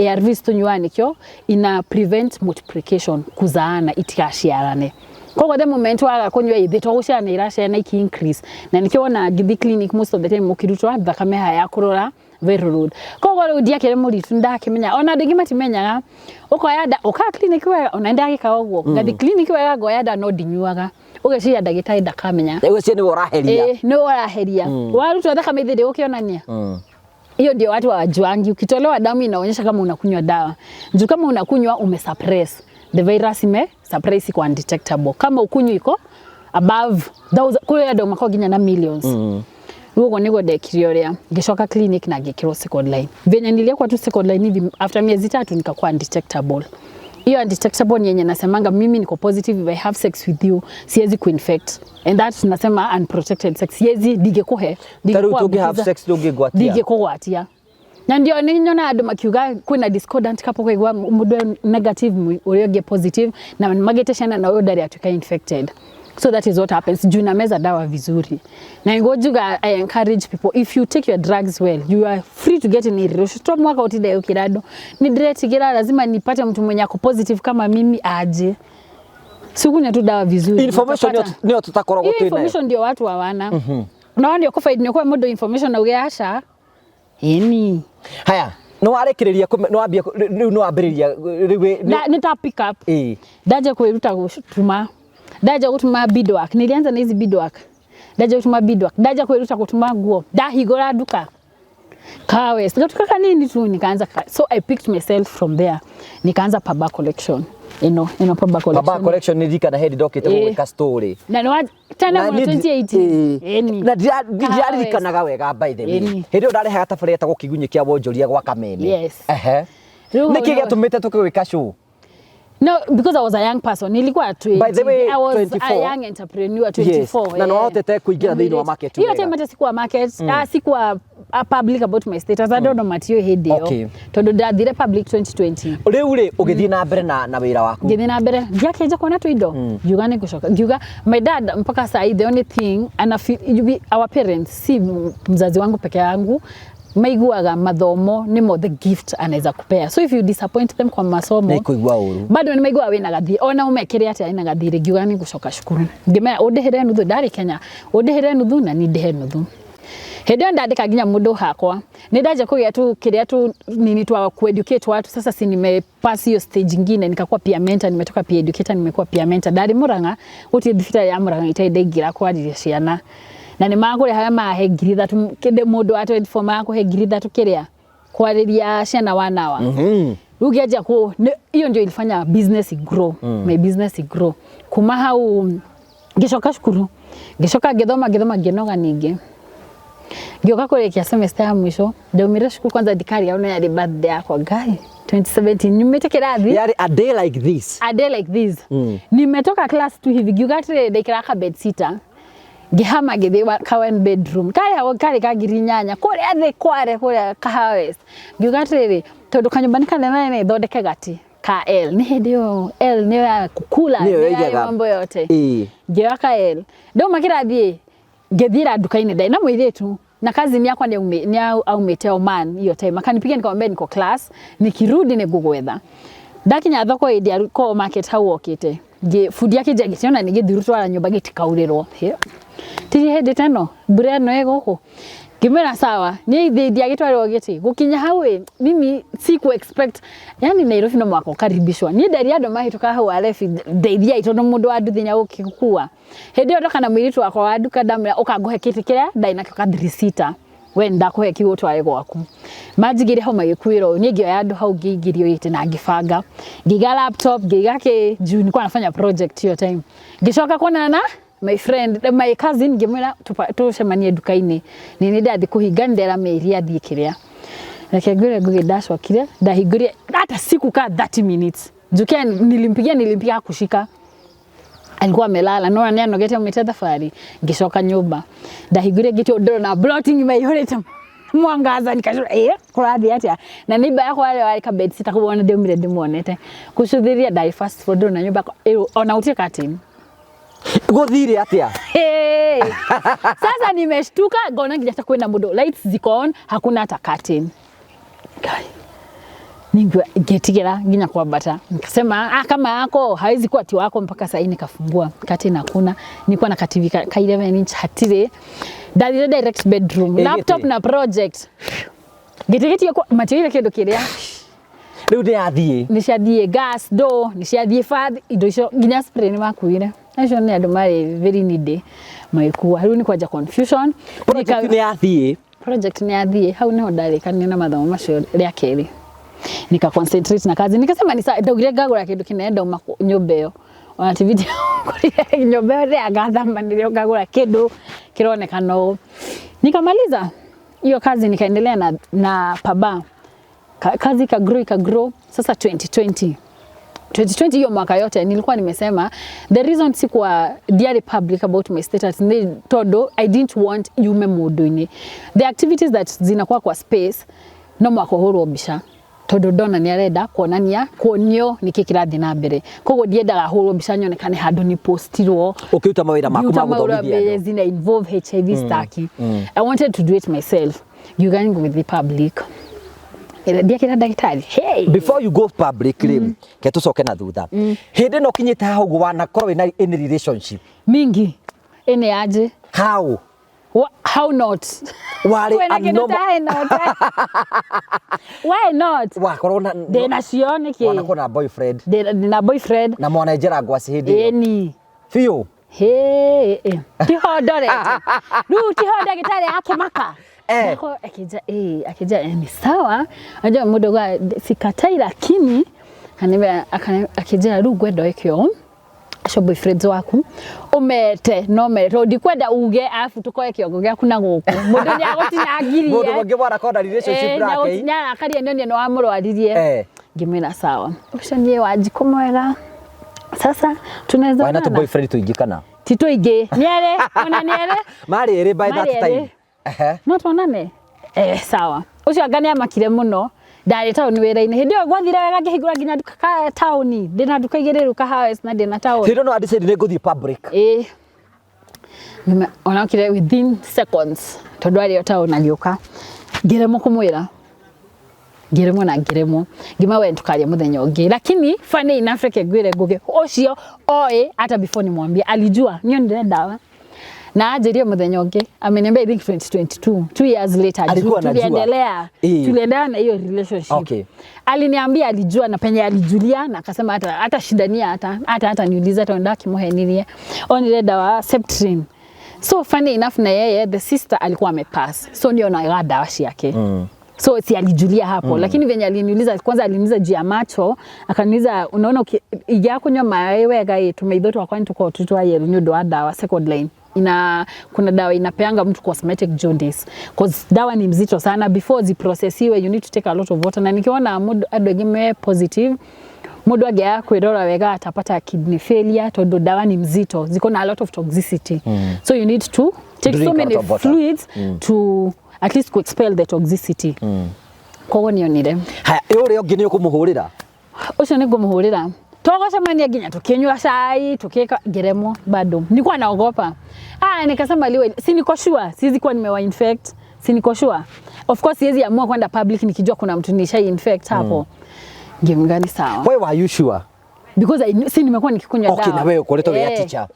ARVs tunyuani kyo ina prevent multiplication kuzaana itikashiarane kwa the moment waga kunywa ithi to guciana irashana iki increase na nikiona githi clinic most of the time mukirutwa thakame haya kurora viral load kwa ro dia kire muritu ndakimenya ona ndigi timenyaga ukoyada uka clinic we ona ndagika ogwo ngathi clinic we goyada no dinyuaga ugeciria ndagitari ndakamenya ugeciria ni waraheria ni waraheria warutwa thakame ithi ukionania hiyo ndio watu wajuangi ukitolewa damu inaonyesha kama unakunywa dawa juu kama unakunywa umesuppress the virus suppress iko undetectable kama ukunywa iko above those kule ndo makoginya na millions rugo nigo dekirioria ngishoka clinic na ngikiro second line venye nilikuwa tu second line hivi after miezi 3 nikakuwa undetectable hiyo undetectable ni yenye nasemanga mimi niko positive if I have sex with you siwezi kuinfect and that tunasema unprotected sex siwezi digekuhe digekuwa have sex digekugwatia na ndio ninyona andu makiuga kwina discordant kapo kwa mundu negative urioge positive na mageteshana na odari atuka infected so that is what happens juu na meza dawa vizuri na ngojuga I encourage people if you take your drugs well you are free to get in it stop mwaka utide ukirado ni direct gira lazima nipate mtu mwenye ako positive kama mimi aje sikunya tu dawa vizuri information ndio tutakorogwa tu information ndio watu hawana na ndio kufaidi ni kwa modo information na ugeasha Eni. Haya, no arekereria no ambia no ambiriria riwe ni ta pick up. Daje kwiruta gutuma. Daje gutuma beadwork. Nilianza na hizi beadwork. Daje gutuma beadwork. Daje kwiruta gutuma nguo. Dahigora duka. Kawe. Sikatoka kanini tu nikaanza. So I picked myself from there. Nikaanza Paba collection. Paba collection. Paba collection nilika na head docket gwika story. Na no tena 2018. Eni. Na ndiarikanaga wega by the way. Hindi ndareha gatafari etagwo kigunyikia wonjoria gwa Kameme. Yes. Niki giatumite tukigwika show. No, because I was a young person. Nilikuwa 20. By the way, I was 24. a young entrepreneur 24. Yes. Na no hotete kuingira thini wa market. Hiyo time hata sikuwa market, sikuwa public about my status. I don't know matio hedi yo. Okay. Tondo ndathire public 2020. Uri ugithii na mbere na wira waku. Ngithii na mbere. Ndiakenja kuona tu indo. Ngiuga ni gushoka. Ngiuga my dad mpaka saa the only thing our parents si mzazi wangu peke yangu maiguaga mathomo nimo the gift anaweza kupea. So if you disappoint them kwa masomo nikuigua uru bado ni maigua wina gathi ona umekire ati ina gathire ngiuga ni gucoka cukuru ngimea udehere nuthu ndari Kenya udehere nuthu na ni ndehe nuthu hedio ndandika nginya mundu hakwa ni ndaje kugia tu kiria tu nini twa ku educate watu sasa si nimepass hiyo stage nyingine nikakuwa peer mentor nimetoka peer educator nimekuwa peer mentor ndari Murang'a uti thifita ya Murang'a itaideigira kwa ciana na ni magure haya mahe ngiri thatu kinde mundu wa 24 makuhe ngiri thatu kiria kwariria ciana wanawa rugiaja ku hiyo ndio ilifanya business grow my business grow kuma hau ngicoka cukuru ngicoka ngithoma nginoga ningi ngioka kurekia semester ya mwisho ndaumira cukuru kwanza dikari yaona ya birthday yakwa guy 2017 nimete kirathi yari a day like this nimetoka class 2 hivi giugatre dakika bed sitter gihama githiwa kawen bedroom kare kagirinyanya kore athe kware kore kahawes giugatriri tondu kanyumbani kana na thondeke gati ka L ni hedio L ni ya kukula ni mambo yote ngiwa ka L ndo makirathie ngithira dukaini ndai na mwiritu na kazi ni yakwa ni au meteo man hiyo time akanipiga nikamwambia niko class nikirudi ni gugwetha ndakinya thoko idia ko market hau okite food yake jagitiona nigithirutwa nyumba gitikauriro tiri hede tano bure no egoko kimera sawa ni thidi gitwarwo giti gukinya hawe mimi siku expect yani Nairobi no mwako karibishwa ni ndari ando mahituka hau alefi ndeithia itono mundu wa nduthinya ukikua hede odoka na mwiritu wako wa duka damu ukagohe kiti kiria ndaina kikadrisita wenda kuhe kiwo twae gwaku majigire ho magikuiro ni ngio yandu hau ngigirio ite na ngibanga ngiga laptop ngigake juu nilikuwa nafanya project hiyo time ngicoka kuonana my friend my cousin ngimwira tucemanie dukaini nini ndathi kuhinga ndera meri athie kiria reke ngure ngugidacokire ndahingurie hata siku ka 30 minutes jukia nilimpigia kushika alikuwa amelala no ani anogete umete thafari ngicoka nyumba ndahingure gitio ndoro na blotting imaihorete mwangaza nikajua kurathi atia na niba yako wale ka bed sitter kuona ndio mire ndimuonete kushudhiria dai fast food na nyumba ona utie curtain Guthire atia? Hey. Sasa nimeshtuka ngona ngija kwenda mudo lights ziko on hakuna hata curtain. Ningetigera nginya kwa bata. Nikasema kama yako haizi kuwa ati wako mpaka saa hii nikafungua. Curtain hakuna. Nilikuwa na TV ka 11 inch hatire. Dalile direct bedroom. Laptop na project. Gitigiti yako material kedo kiria. Riu ndi athie. Nishathie gas do, nishathie fad indo icio nginya spray ni makuire. Acio ni andu mari very needy maikuwa. Riu ni kwaja confusion. Project ni athie. Project ni athie. Hau niho ndarikania na mathomo macio ria keri. Nika concentrate na kazi. Nikasema ni saa ndogire ngagura kindu kinaenda uma nyumba iyo. Ona TV kuri nyumba iyo ria gathama nilio ngagura kindu kironekana. Nikamaliza hiyo kazi nikaendelea na paba. Kazi ikagrow sasa 2020 hiyo mwaka yote nilikuwa nimesema the reason sikuwa diary public about my status ni todo I didn't want yume mudoini the activities that zinakuwa kwa space no mwako huru obisha todo dona ni arenda kuonania kuonio nikikirathi na mbere kogo ndiendaga huru obisha nyonekane handu ni postirwo ukiuta mawira maku ma guthomithia zina involve HIV staki I wanted to do it myself you can go with the public. Hey. Before you go public, ke tucoke na thutha. Hindi no kinyite hau wana korwo ina in relationship. Mingi. Ene aje. How? How not? Wale Why not? Wa korona Dena sione ke. Wana kona boyfriend. Na boyfriend. Na mwana njera ngwasi hindi. Eni. Fio. Hey. Tihodore. Ru tihodore gitare yake maka. Nako akija ni sawa. Unajua mudogo sikatai lakini akija rugu ndo ekyo. Asho boyfriend waku umete no me rodi kwenda uge afu tukoe kiongo gya kuna guku mundu ni agotinyagirie mundu wangi bora kona relationship rake nya akari ndio amurwaririe ngimena sawa ucio nie wajiko mwega sasa tunaweza wana tu boyfriend tuingikana tito ige niere ona niere mari ere by that time no tonane sawa ucio angania makire muno ndari town wira-ini hindi yo gwathira wega ngihigura nginya duka town ndina duka igere ruka house na ndina town hindi no I decided ne guthi public ona kire within seconds tondu ari yo town agioka ngiremo kumwira ngiremo ngima we ntukaria muthenya ungi lakini funny in Africa gwire nguge ucio oe hata before nimwambie alijua nyo ndire dawa na ajirie muthenya ungi ameniambia I think 2022 2 years later tuliendelea na hiyo relationship aliniambia alijua na penye alijulia na akasema hata shidania hata niuliza hata ndaki muhenirie onile dawa Septrin so funny enough na yeye the sister alikuwa amepass so ndio na dawa yake so si alijulia hapo lakini venye aliniuliza kwanza aliniuliza juu ya macho akaniuliza unaona ija kunywa maiwega tumeidhoto kwani tuko watoto wa yellow nyodo dawa second line kuna dawa inapeanga mtu cosmetic jaundice cause dawa ni mzito sana before ziprocessiwe you need to take a lot of water na nikiona mood adogime positive mudu agea kwirora wega atapata kidney failure tondu dawa ni mzito ziko na a lot of toxicity so you need to take so many fluids to at least to expel the toxicity kwa hiyo nionire haya yule ongi ni ukumuhurira ucio ni ngumuhurira togocemania nginya tukinywa cai tukika ngeremo bado nilikuwa naogopa nikasema liwe si niko sure siwezi kuwa nimewa infect si niko sure of course siwezi amua kwenda public nikijua kuna mtu nisha infect hapo ngimgani sawa why were you sure because si nimekuwa nikikunywa dawa na wewe ukoleto ya teacher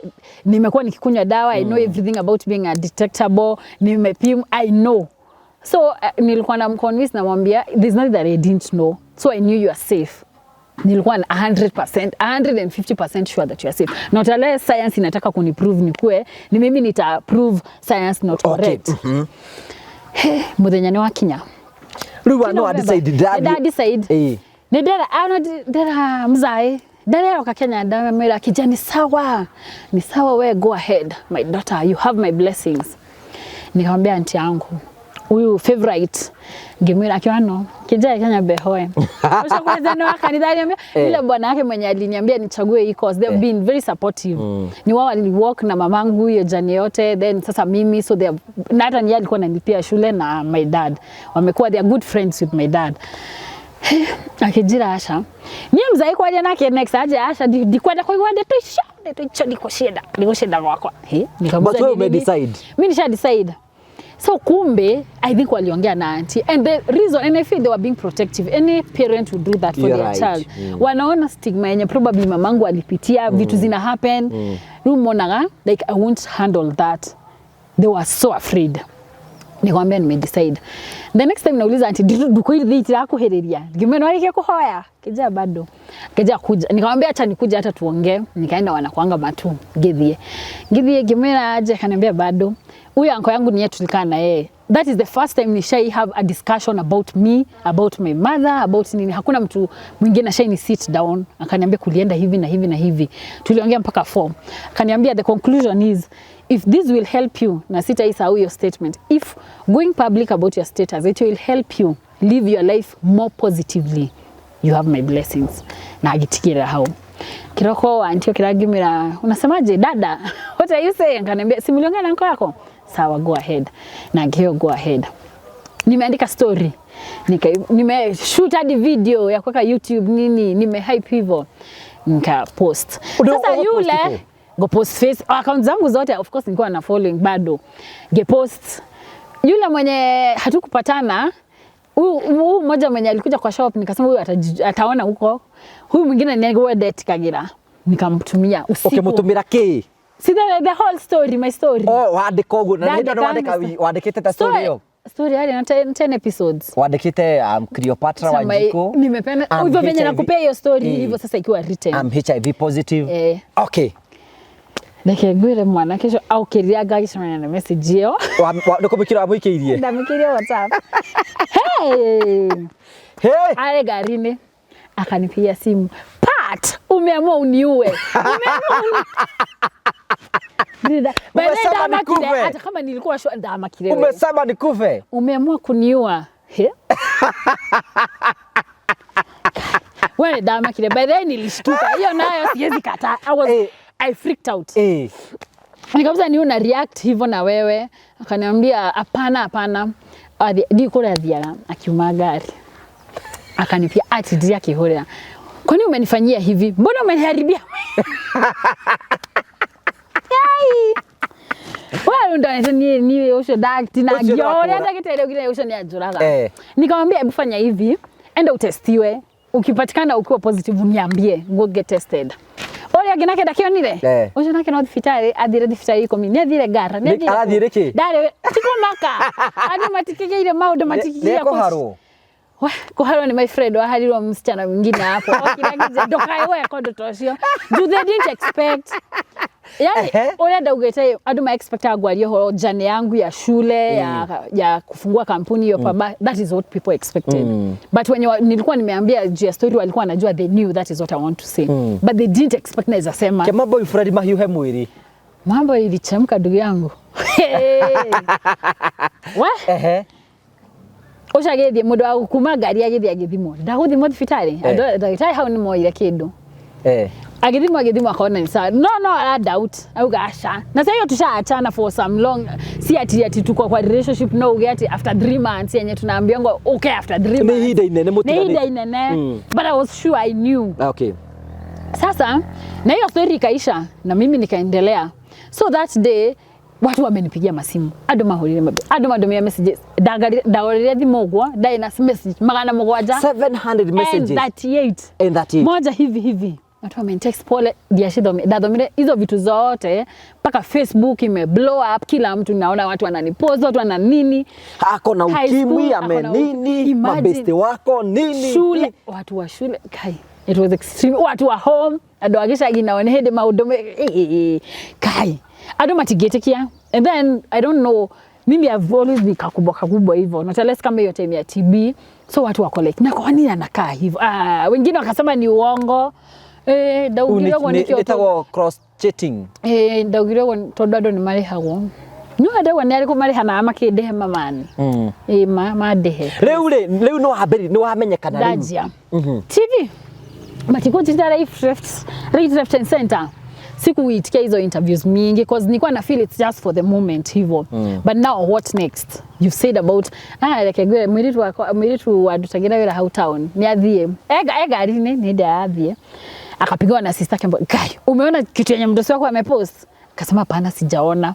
nimekuwa nikikunywa dawa I know everything about being a detectable nimepim I know so nilikuwa namconvince namwambia there's nothing that I didn't know so I knew you are safe nilikuwa 100% 150% sure that you are safe not unless science inataka kuniprove nikue ni mimi nita prove science not correct muthenya ni wakinya ruwa no decide decide ni dera mzai dera ka Kenya dara mera kijani sawa ni sawa we go ahead my daughter you have my blessings nikamwambia aunti yangu huyu favorite ngimwira akiwano kijana Kenya behoe ushakweza na kanisa niambia ile bwana yake mwenye aliniambia nichague hii course they've been very supportive ni wao waliwalk na mamangu hiyo jani yote then sasa mimi so they na hata ni alikuwa ananipia shule na my dad wamekuwa they are good friends with my dad akijira Asha niye mzai kwaje nake next aje Asha ndikwenda kuigwa ndeto ndikosheda gwakwa but wewe decide mimi nisha decide. So kumbe I think waliongea na auntie and the reason, and I feel they were being protective. Any parent would do that for their child. Wanaona stigma yenye probably mamangu alipitia vitu zina happen. Rumonaga like I won't handle that. They were so afraid. Nikwambia nimedecide. The next time nauliza auntie duko hili dhiti lako heriria. Gimeno alike kuhoya. Kija bado. Kija kuja. Nikamwambia acha nikuja hata tuongee. Nikaenda wanakuanga matu. Githie gimena aje kaniambia bado. Huyu anko yangu ni yetu tulikaa na yeye. That is the first time nishai have a discussion about me, about my mother, about nini. Hakuna mtu mwingine shai ni sit down. Akaniambia kulienda hivi na hivi na hivi. Tuliongea mpaka 4. Akaniambia the conclusion is if this will help you, na sitaisahau your statement. If going public about your status, it will help you live your life more positively. You have my blessings. Na agitikira hao. Kiroko antio kiragimira unasemaje dada? What are you saying? Akaniambia simuliongea na anko yako. Sawa, go ahead. Na ngeo go ahead. Nimeandika story. Nime shoot hadi video ya kuweka YouTube nini, nime hype hivyo. Nika post. Sasa yule go post face account zangu zote, of course nilikuwa na following bado. Ge post. Yule mwenye hatukupatana, huyu mmoja mwenye alikuja kwa shop nikasema huyu ataona huko. Huyu mwingine ni wewe date Kagira. Nikamtumia usiku. Okay, mutumira ki? See the whole story, my story. Oh, waandika ugu. Na ndio waandikite ta story hiyo. Story hadi na 10 episodes. Waandikite Cleopatra Wanjiku. Nimependa hivyo venye nakupea hiyo story hivyo sasa ikiwa written. I'm HIV positive. Okay. Ndakegwire mwana kesho au kiriaga kisha na message hiyo. Ndokomikira amwikirie. Ndamikiria WhatsApp. Hey! Ale garini akanipigia simu. Pat, umeamua uniue. Umesema nikufe. Hata kama nilikuwa shua ndama kirewe. Umesema nikufe. Umeamua kuniua. He? Wewe ndama kirewe. By the way nilishtuka. Hiyo nayo siwezi kataa. I freaked out. Nikamwambia ni una react hivyo na wewe. Akaniambia hapana. Ndiko radhiana akiuma gari. Akanipia ati yake hore. Kwani umenifanyia hivi? Mbona umeniharibia? Wewe ndo ni usho dakti na giore hata kitele kile usho ni ajuraga. Nikamwambia hebu fanya hivi, enda utestiwe. Ukipatikana ukiwa positive niambie, go get tested. Ole agina ke dakio nile. Usho nake no fitare, adire fitare iko mimi. Adire gara, ne adire ki? Dare, tiko maka. Adi matikike ile maudo matikike ya ko. Kuharo ni my friend wa haliro msichana mwingine hapo. Okiragize dokae wewe kondo tosio. Do they didn't expect. Yani ole ndaugete adu ma expect agwarie ho jane yangu ya shule ya kufungua kampuni hiyo paba. That is what people expected. But when nilikuwa nimeambia juu story walikuwa wanajua, they knew that is what I want to say. But they didn't expect naweza sema. Kama boyfriend mahiuhe mwili. Mambo ilichemka ndugu yangu. What? Osha gethie mundu wa kuma gari agithimo ndaguthimo thibitari ndagitari hau ni moire kindu agithimo akaona ni sawa no I doubt auga asha na sasa hiyo tushaachana for some long si ati tuko kwa relationship no uge ati after 3 months yenye tunaambia ngo okay after 3 months ni hida inene but I was sure I knew. Okay, sasa na hiyo story ikaisha na mimi nikaendelea. So that day watu wamenipigia masimu adomia messages dagorire thimogwa dina message magana mugwanja 700 messages and 38 moja hivi watu wamenitext pole dadomire hizo vitu zote mpaka Facebook ime blow up, kila mtu naona watu wananipost, watu wana nini ako na ukimwi amenini mabeste wako nini shule watu wa shule kai it was extreme, watu wa home adoagisha ginaone hede maudome kai adomatigetekia. And then I don't know, mimi I've always been kakubwa hivyo not unless kama hiyo time ya TB. So watu wako like na kwa nini anakaa hivyo wengine wakasema ni uongo daugirego ni kio cross chatting daugirego todado ni mari hago no adawa ni ariko mari hana amakidehe mamani madehe leu no haberi no hamenyekana dajia TV matiko tita life left center. sikuitikia hizo interviews mingi because nilikuwa na feel it's just for the moment hivyo. But now what next? You said about like gwe mwiritu adutagira wira how town ni athie ega rini ni ndia athie akapigwa na sister yake, guy umeona kitu yenye mdosi wako amepost? Akasema pana sijaona.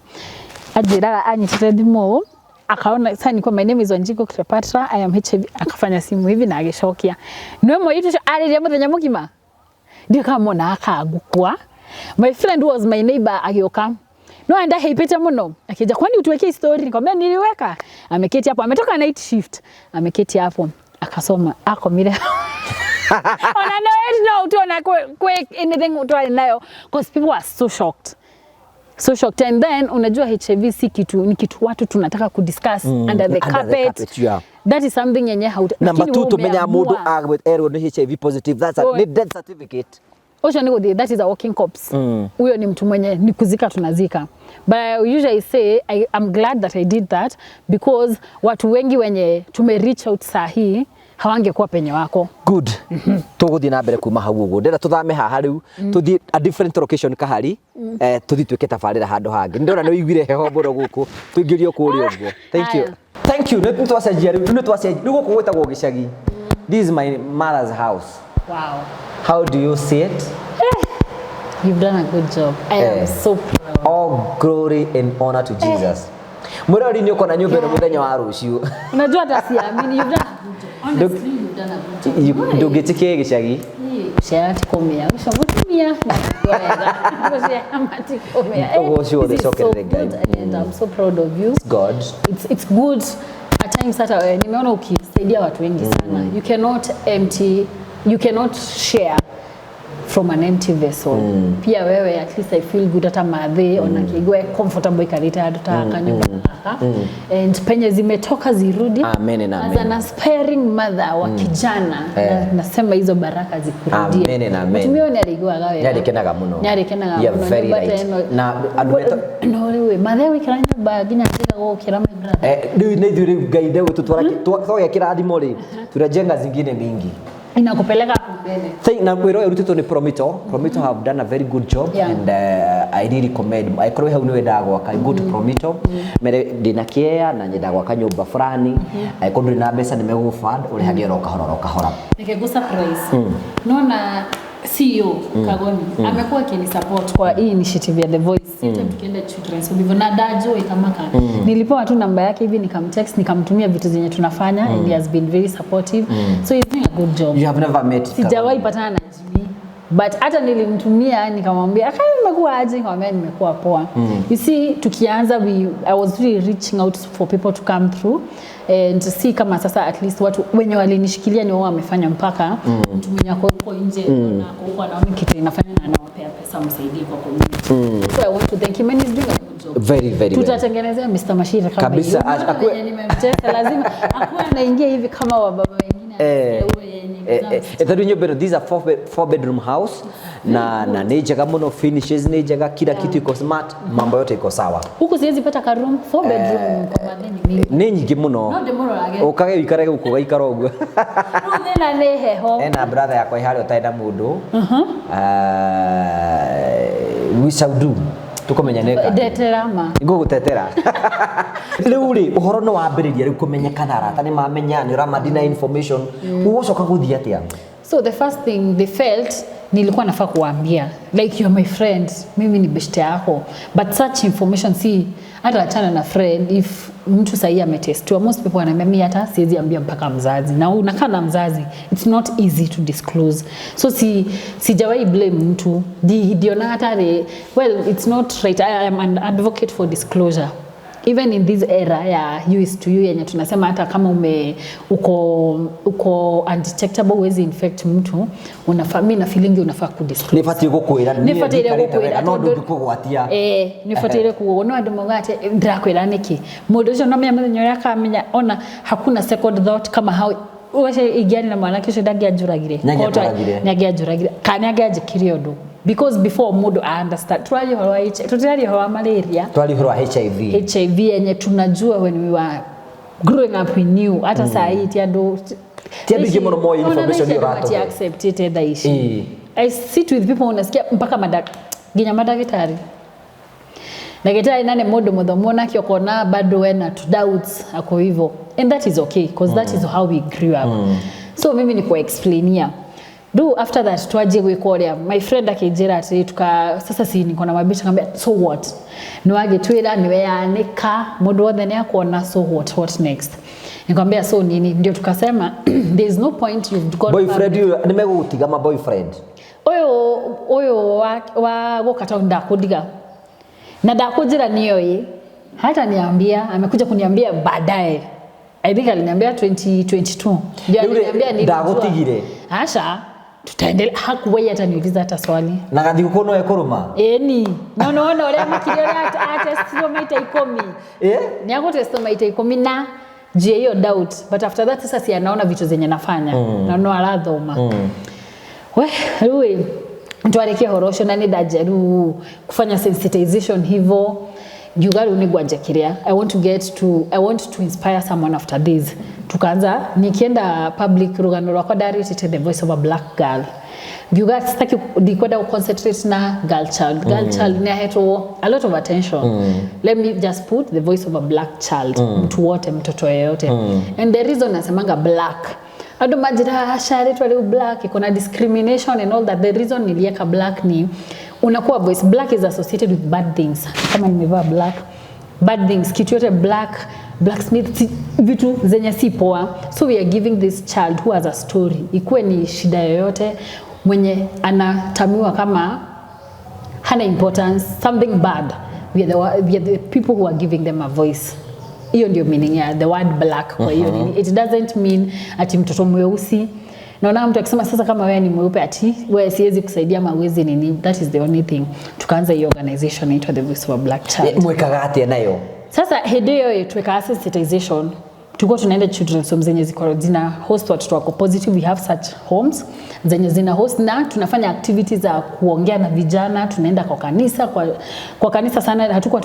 Ajira anyitete thimo akaona sasa niko my name is Wanjiko Cleopatra, I am HIV. Akafanya simu hivi na ageshokia niwe mwitu ariria muthenya mugima ndio kama na akagukwa. My friend was my neighbor agioka no anda haipita muno akija, kwani utuwekee story? Nikamwambia niliweka. Ameketi hapo, ametoka night shift, ameketi hapo akasoma ako mire ona no utaona quick anything utaona nayo because people are so shocked. And then unajua HIV si kitu, ni kitu watu tunataka kudiscuss under the carpet. Yeah. That is something yenye number 2 tumenya mundu with error ni HIV positive, that's a death certificate. Osha niko that is a walking corpse. Huyo ni mtu mwenye ni kuzika tunazika. But I usually say I'm glad that I did that because watu wengi wenye tume reach out sahi hawangekuwa penye wako. Good. Tuguthi na mbere kuma hau uguo. Ndera tuthame haha riu tuthi a different location kahari tuthi twike tabarira handu hangi. Ndona no igwire heho mboro guku tuingirio kuri uguo. Thank you. Nĩ twacenjia riu nĩ twacenjia riu guku gwetagwo gicagi. This is my mother's house. Wow. How do you see it? You've done a good job. I am so proud. All glory and honor to Jesus. Murari ni uko na nyumba na muthenya wa ruciu. Unajua hata siamini you've done a good job. Honestly you've done a good job. Ndugitikie gicagi. Shati komea. Ushavutumia. Ngoja amati komea. Ugo sio the soccer guy. And I'm so proud of you. God. It's good at times hata nimeona ukisaidia watu wengi sana. You cannot share from an empty vessel. Pia wewe at least I feel good hata madhe ona kigwe comfortable ikaleta tutaka nyumba and penye zimetoka zirudi. Amen. As an aspiring mother wa kijana nasema hizo baraka zikurudie. Amen. Tumio ni aligwa gawe. Nyari kenaga muno. Yeah, very right. Na adumeto no we madhe wikira nyumba ginya ndiga gukira my brother. Riu ni thuri gaide gututwara twa kirathimo ri turajenga zingine mingi. Inakupeleka mbele. Thank na wiro erutitwo ni Promito have done a very good job. And I really commend. I korwe hau ni wenda gwaka good Promito mere dina kiea na nyenda gwaka nyumba fulani kondu na mbeca ni megufund uri hagi roka hora nikegusa price nona CEO Kagoni amekuwa akini support kwa hii initiative ya The Voice. Tukienda children's hivyo na dajo ikamaka nilipewa tu namba yake hivi nikamtext nikamtumia vitu zenye tunafanya and he has been very supportive. So he's doing a good job. You have never met sijawahi patana na Jimmy but hata nilimtumia nikamwambia akani nimekuwa aje, nikamwambia nimekuwa poa. You see tukianza I was really reaching out for people to come through and to see kama sasa at least watu wenye walinishikilia ni wao wamefanya mpaka mtu mwenye ako huko nje na huko anaona kitu inafanya na anawapea pesa msaidie kwa community. So I want to thank him and he's doing a good job. Very tutatengenezea Mr. Mashira kama kabisa akue nimemtesa lazima akue anaingia hivi kama wa baba wengine these are 4 bedroom house na ni njega muno, finishes ni njega, kila kitu iko smart, mambo yote iko sawa. Huku siwezi pata ka room 4 bedroom kwa madeni mingi. Ni nyingi muno. No demoro lage. Ukage wikare guku gaikara uguo. Nena ne heho. Ena brother yakwa ihari utaenda mundu. We shall do. Tukomenyaneka. Deterama. Ngugutetera. Riu ri uhoro no wambiriria riu kumenyekana arata ni mamenya ni ramadina information. Ugocoka guthia atia? So the first thing they felt nilikuwa nafaa kuambia like you are my friend, mimi ni beshte yako, but such information si hata achana na friend. If mtu sahi ametestiwa, most people wananiambia hata siwezi ambia mpaka mzazi, na unakaa na mzazi it's not easy to disclose. So sijawahi blame mtu ndio na hata well it's not right. I am an advocate for disclosure even in this era ya US to you yenye tunasema hata kama uko undetectable wezi infect mtu, unafaa mimi na feeling unafaa ku-disclose. Nifati gukwira no ndungikugwatia nifatire kuona andu mogate ndakwira niki mundu ucio no menya muthenya uria akamenya ona hakuna second thought kama how wewe igiani na mwana kisho ndagiajuragire nyagiajuragire kana nyagiajikirie undu because before mundu I understand tutari ho malaria HIV yenye tunajua when we were growing up we knew hata saa hii tiado gimono more information you accept it that issue. I sit with people unasikia mpaka nginya madagitari ndagitari nane mundu muthomu onake okona bado wena to doubts ako hivyo, and that is okay because that is how we grew up. So mimi niko explainia do after that twaje gwikoria my friend akijira ati sasa si niko na mabisha ngambia so what niwage twira niwe yanika mundu wothe ni akuona so what next, nikamwambia so nini, ndio tukasema there is no point you've got boyfriend you nimegutiga ma boyfriend oyo wa gukata ndakudiga na ndakujira niyo hata niambia amekuja kuniambia baadaye. I think aliniambia 2022 ndio aliniambia ni ndagutigire asha tutaendelea. Hakuwahi hata niuliza hata swali na gathi gukono ekuruma ni no ule mkirio test maita 10 ni yako test maita 10 na je hiyo doubt, but after that sasa si anaona vitu zenye nafanya na no alathoma we ntwareke horosho na nidajeru kufanya sensitization hivyo Jugaru unigwaje kiria. I want to inspire someone after this. Tukaanza nikienda public rugano rwako dari tete the voice of a black girl. Jugaru sitaki dikwenda concentrate na girl child. Girl child ni heto a lot of attention. Let me just put the voice of a black child. Mtu wote, mtoto yeyote. And the reason nasemanga black, ado majira shari tu black iko na discrimination and all that. The reason nilieka black ni unakuwa voice black is associated with bad things. Kama nimevaa black, bad things, kitu yote blacksmith, vitu zenye si poa. So we are giving this child who has a story, ikuwe ni shida yoyote, mwenye anatamiwa kama hana importance, something bad, we are the people who are giving them a voice. Hiyo ndio meaning ya the word black. Kwa hiyo it doesn't mean ati mtoto mweusi. Naona mtu akisema sasa kama wewe ni mweupe ati wewe siwezi kusaidia mawezi nini. That is the only thing. Tukaanza hiyo organization inaitwa The Voice of a Black Child. Mweka gati nayo. Sasa hiyo tuweka sensitization. Tuko tunaenda children's homes zenye ziko zina host watoto wako positive. We have such homes zenye zina host na tunafanya activities za kuongea na vijana. Tunaenda kwa kanisa, kwa kanisa sana hatukuwa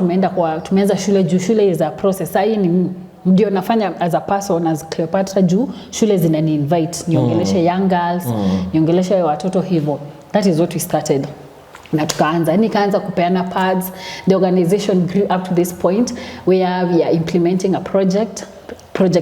tumeanza shule juu shule is a process. Hii ni ndio nafanya as a person as Cleopatra juu shule zinani invite niongeleshe young girls, niongeleshe watoto hivyo. That is what we started. Na nikaanza kupeana pads. The organization grew up to this point where we are implementing a project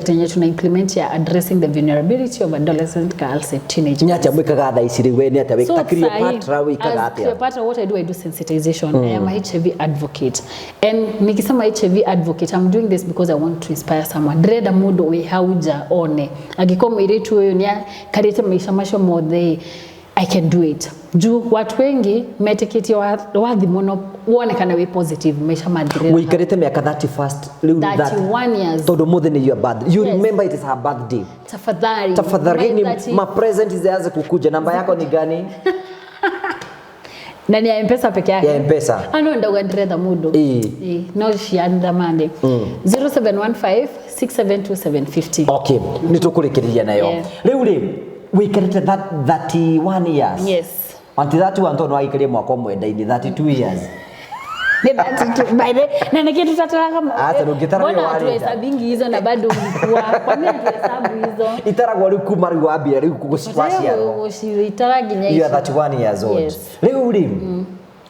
yenye tuna implement ya addressing the vulnerability of adolescent girls and teenagers. Nyata mwikaga tha iciri we ni ata wika Cleopatra wikaga atia. Cleopatra, what I do sensitization. I am a HIV advocate. And nikisema HIV advocate, I'm doing this because I want to inspire someone. Dreda mudo we hauja one. Agikoma iritu wewe ni karete maisha masho mode. I can do it. Juu watu wengi metiketi wathi mono uonekana we positive maisha madire. Wikarete miaka 31 years. Todo mothe ni your birthday. You remember it is her birthday. Tafadhali ni ma present zianze kukuja. Namba yako ni gani? Na ni ya M-Pesa peke yake. Ya M-Pesa. Ano ndaga ndreda mudo. No shianda mande. 0715 672 Okay, nitukurekereria nayo. Riu wikarete 31 years. Yes. Anti that one tono aikire mwaka mwenda ini 32 years. Ni 32 by the na nikitu tatara kama hata ngitara yo wali. Mbona hesabingi hizo na bado ulikuwa. Kwa nini tuhesabu hizo? Itaragwa riku mari wabia riku kugushwacia. Itaraginya hizo. You are 31 years old. Yes. Riu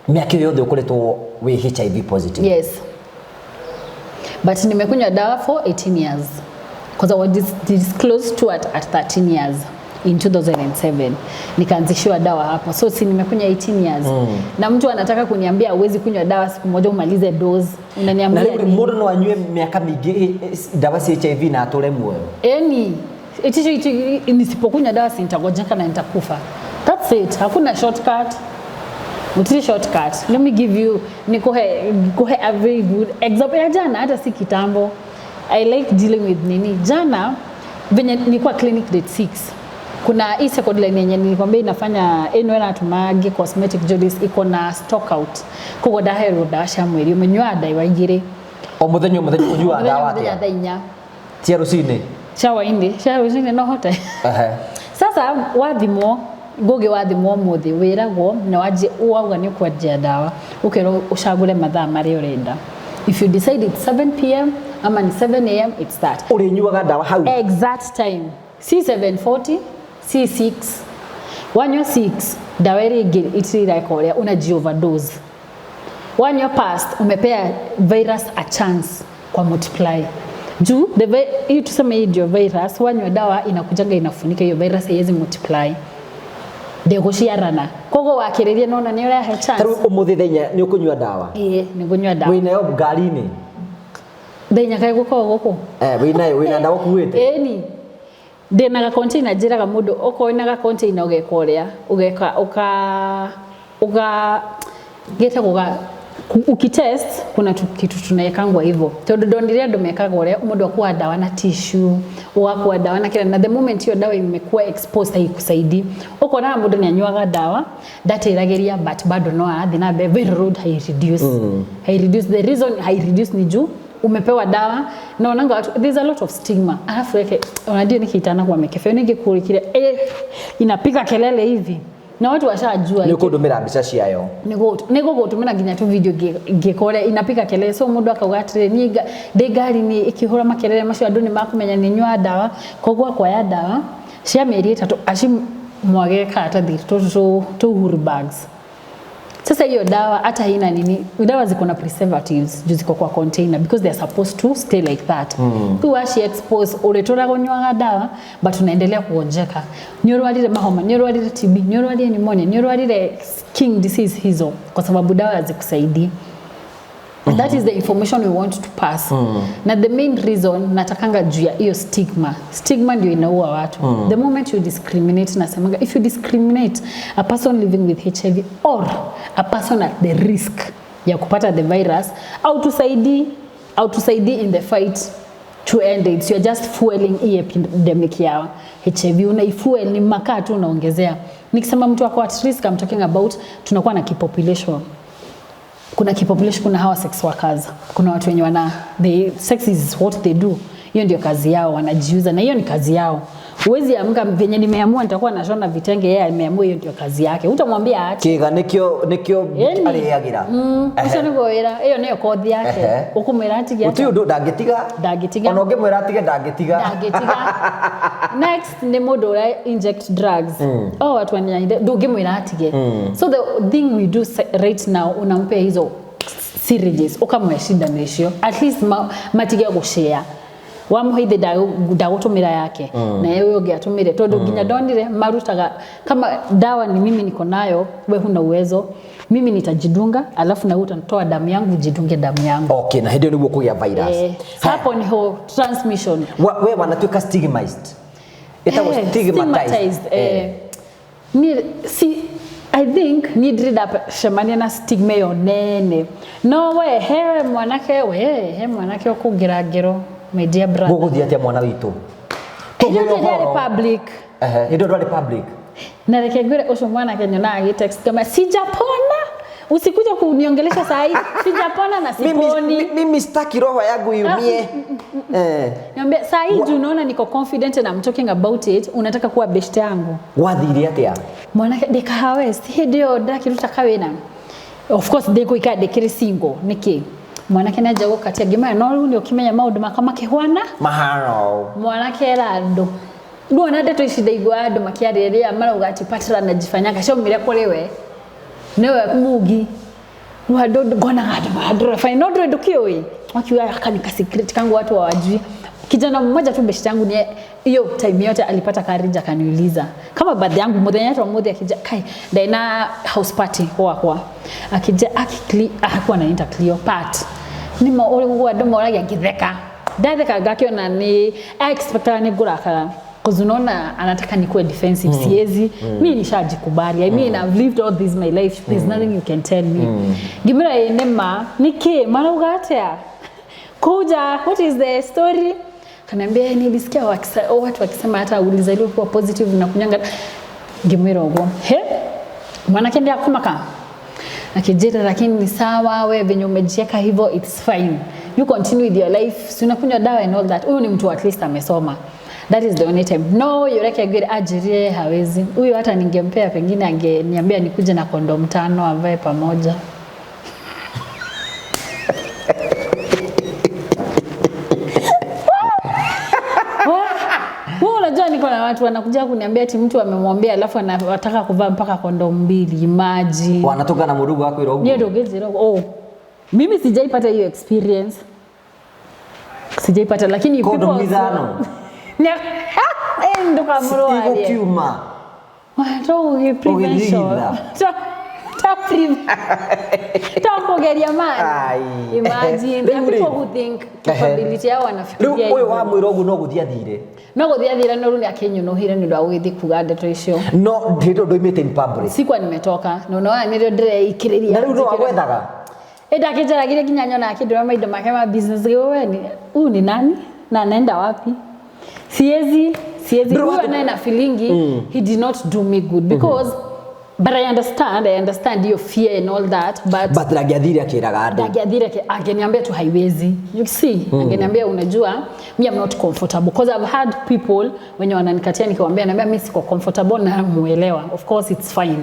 miaka yothe ukoretwo we HIV positive. Yes. But nimekunywa dawa for 18 years. Because I was disclosed to at 13 years. In 2007 nikaanzishiwa dawa hapo, so si nimekunywa 18 years. Na mtu anataka kuniambia uwezi kunywa dawa siku moja umalize dose, unaniambia na mbona no anywe miaka mingi dawa si HIV na atole moyo nisipokunywa dawa si nitagojeka na nitakufa. That's it, hakuna shortcut. Mutri shortcut. Let me give you nikohe a very good example ya jana, hata si kitambo. I like dealing with nini jana venye nilikuwa clinic date 6. Kuna hii second line yenye nilikwambia inafanya enwe na tumage cosmetic jewelries iko na stock out. Kuko dahero dasha mweri umenywa dai waigire. O muthenyo unywa dawa atia. Tia rusine. Shawa indi no hote. Sasa wathimo goge wathimo muthi wiragwo na waje uauga ni kwajia dawa. Ukero ushagure mathaa mari urenda. If you decide it's 7 p.m. ama ni 7 a.m. it's that. Ulinyuaga dawa how? Exact time. C740, C6. Wanywa 6, dawa iri itiri like oria unaji overdose. When you're past, umepea virus a chance kwa multiply. Juu, hii tuseme hii ndio virus, wanywa dawa inakujanga inafunika hiyo virus haiwezi multiply. Ndego ciarana. Kogo wakiriria nona ni urahe chance. Taru umuthi thenya ni ukunywa dawa. Ni kunywa dawa. Wina yo ngari-ini. Thenya kai guko. Wina dawa kuwete. Ni. Ndena ga container njiraga mundu oko ina ga container ugekorea uga geta kuga ukitest kuna kitu tunawekangwa hivyo tondu ndondiria andu mekaga uria mundu akuwa dawa na tissue ugakuwa dawa na kila na the moment hiyo dawa imekuwa exposed haikusaidii uko na mundu ni anywaga dawa datiragiria but bado no athi na very road high reduce the reason high reduce ni juu umepewa dawa na onanga watu there's a lot of stigma alafu yake unajua nikitana kwa mekefeo ningekulikira inapika kelele hivi na watu washajua ni kudumira mbica ciayo nego gutumira nginya tu video ngekore inapika kelele so mundu akaugatire ni gari ni ikihura makelele macio andu ni makumenya ni nywa dawa kogwa kwa ya dawa cia meri 3 aci mwageka atathi to huru bags. Sasa hiyo dawa hata haina nini, dawa ziko na preservatives juu ziko kwa container because they are supposed to stay like that. Tu washi expose uletora kunywa dawa but unaendelea kuonjeka. Nyorwalire mahoma, nyorwalire TB, nyorwalire pneumonia, nyorwalire skin disease hizo kwa sababu dawa hazikusaidii. That is the information we want to pass. Na the main reason natakanga juu ya hiyo stigma. Stigma ndio inaua watu. The moment you discriminate nasemanga if you discriminate a person living with HIV or a person at the risk ya kupata the virus au tusaidii in the fight to end it. You're just fueling hii epidemic ya HIV. Unaifuel ni makaa tu unaongezea. Nikisema mtu wako at risk I'm talking about tunakuwa na kipopulation. Kuna kipopulation, kuna hawa sex workers, kuna watu wenye sex is what they do. Hiyo ndio kazi yao, wanajiuza na hiyo ni kazi yao. Uwezi amka venye nimeamua nitakuwa nashona vitenge, yeye ameamua hiyo ndio kazi yake. Utamwambia aache. Kiga nikio aliyagira. Ucio ni goira, hiyo niyo kothi yake. Ukumwira atigia. Uti undu ndangitiga. Ona ungemwira atige ndangitiga. Next ni mundu inject drugs. Watu wanyaide ndungimwira atige. So the thing we do right now unampea hizo syringes ukamweshinda nisho at least matigia gushare wamuhithe ndagutumira yake na yeye ungi atumire tondu nginya ndonire marutaga kama dawa ni mimi niko nayo wewe huna uwezo mimi nitajidunga alafu na utatoa damu yangu jidunge damu yangu okay na hiyo ndio kuya virus hapo ni ho transmission wewe wanatuka stigmatized stigmatized ni si I think need up shamania na stigma yo nene no we he mwanake okugira ngero my dear brother guguthia tia mwana witu ndio republic ndio republic na reke ngire ucio mwana Kenya na agi text kama sijapona usikuja kuniongelesha saa hii sijapona na siponi mimi sitaki roho yangu iumie niambia saa hii unaona niko confident and I'm talking about it unataka kuwa best yangu wathiri atia mwana ndikahawe si ndio ndakiruta kawena of course ndiko ikade kiri single niki mwanake naja gukatia ngimaya no ndio kimenya maundu makama kihwana maharo mwanake era ndo ndona ndeto icida igwa andu makiariria marauga ati patira najifanyanga ciaumire kuri we newe mugi wado gona ngado fine no ndo kioi wakiwa akanika secret kangu watu hawajui kijana mmoja tu best yangu ni hiyo time yote alipata karija kaniuliza kama baadhi yangu mmoja yetu mmoja akija kai ndaina house party kwa akija akakuwa anaita Cleopatra ni maole kwa domo lake ngitheka ndatheka gakiona ni expect ni guraka kuzunona anataka nikuwe defensive siezi mimi nishajikubali I mean I've lived all this my life there's nothing you can tell me gimira enema niki marauga atia kuja what is the story kanambia nilisikia watu wakisema hata ulizaliwa kuwa positive na kunyanga gimira ugo mwanake ndio akumaka akijeta lakini ni sawa wewe venye umejieka hivyo it's fine you continue with your life si unakunywa dawa and all that huyu ni mtu at least amesoma that is the only time no yureke good ajirie hawezi huyu hata ningempea pengine angeniambia nikuje na kondom 5 avae pamoja unajua niko na watu wanakuja kuniambia ati mtu amemwambia alafu anataka kuvaa mpaka kondom 2 maji wanatoka na murugo wako iro ndio ngezero Mimi sijaipata hiyo experience. Sijaipata lakini people mizano. Ndo kamro ali. Siko kiuma. Wato prevention. Takugeria man. Imagine there are people who think capability yao wanafikiria. Wewe wa mwiro guno guthia thire. No guthia thire no runi akenyo no hire ni ndo awithi kuga ndeto icio. No ndito ndo imete in public. Sikwa nimetoka. No no ni ndo ndire ikiriria. Na ndo wagwethaga. Eda kijaragire kinyanyo na kidwa maido makema business wewe ni ni nani na anaenda wapi? Siezi huwa na feeling he did not do me good because but I understand your fear and all that but Dagiathire akiraga andu angeniambia tu haiwezi you see angeniambia unajua me I'm not comfortable because I've had people wenye wananikatia nikiwaambia naambia mimi siko comfortable na muelewa of course it's fine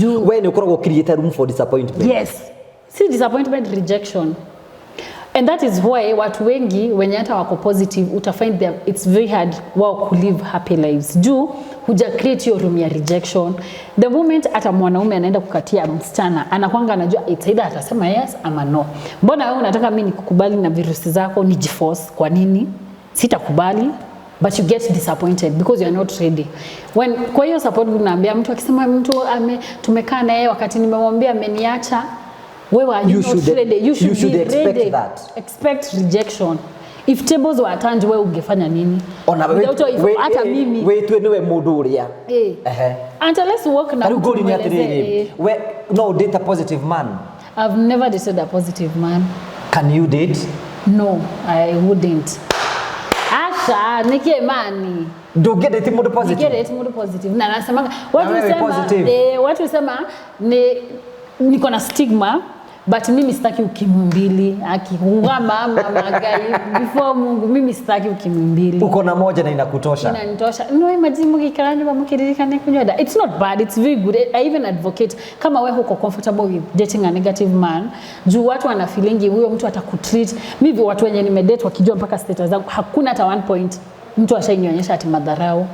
wewe ni ukoragwo create room for disappointment yes see disappointment rejection and that is why watu wengi wenye hata wako positive utafind them it's very hard wao ku live happy lives juu huja create your room ya rejection the moment hata mwanaume anaenda kukatia msichana anakuanga anajua it's either atasema yes ama no mbona wewe unataka mimi nikukubali na virusi zako nijiforce kwa nini sitakubali but you get disappointed because you are not ready when kwa hiyo support unaambia mtu akisema mtu tumekaa na yeye wakati nimemwambia ameniacha wewe are you not ready you should be expect ready that expect rejection if tables were turned wewe ungefanya nini hata mimi wewe niwe mundu uria unless work na mtu we no date a positive man I've never dated a positive man can you date no I wouldn't Asha nikiemani don't get it more positive get it more positive na nasema watu wasema niko na stigma but mimi sitaki ukimwi mbili akikunga mama magai before Mungu mimi sitaki ukimwi mbili uko na moja na inakutosha inanitosha no imagine mkikarani ba mkiririkane kunyoda it's not bad it's very good I even advocate kama wewe uko comfortable with dating a negative man juu watu wana feeling huyo mtu atakutreat mimi watu wenye nimedate wakijua mpaka status zangu hakuna hata one point mtu ashainyonyesha ati madharau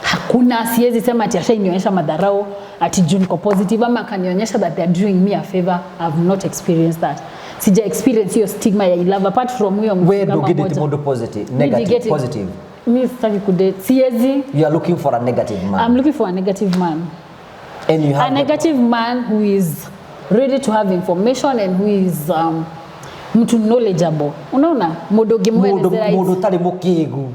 hakuna siwezi sema ati ashainyonyesha madharau ati juu niko positive ama kanionyesha that they are doing me a favor I've not experienced that sija experience hiyo stigma ya love apart from huyo mtu kama moja modo positive negative positive mimi sitaki kudate siwezi you are looking for a negative man I'm looking for a negative man and you have a negative man who is ready to have information and who is mtu knowledgeable unaona mudogi mwelezera mudo tari mukigu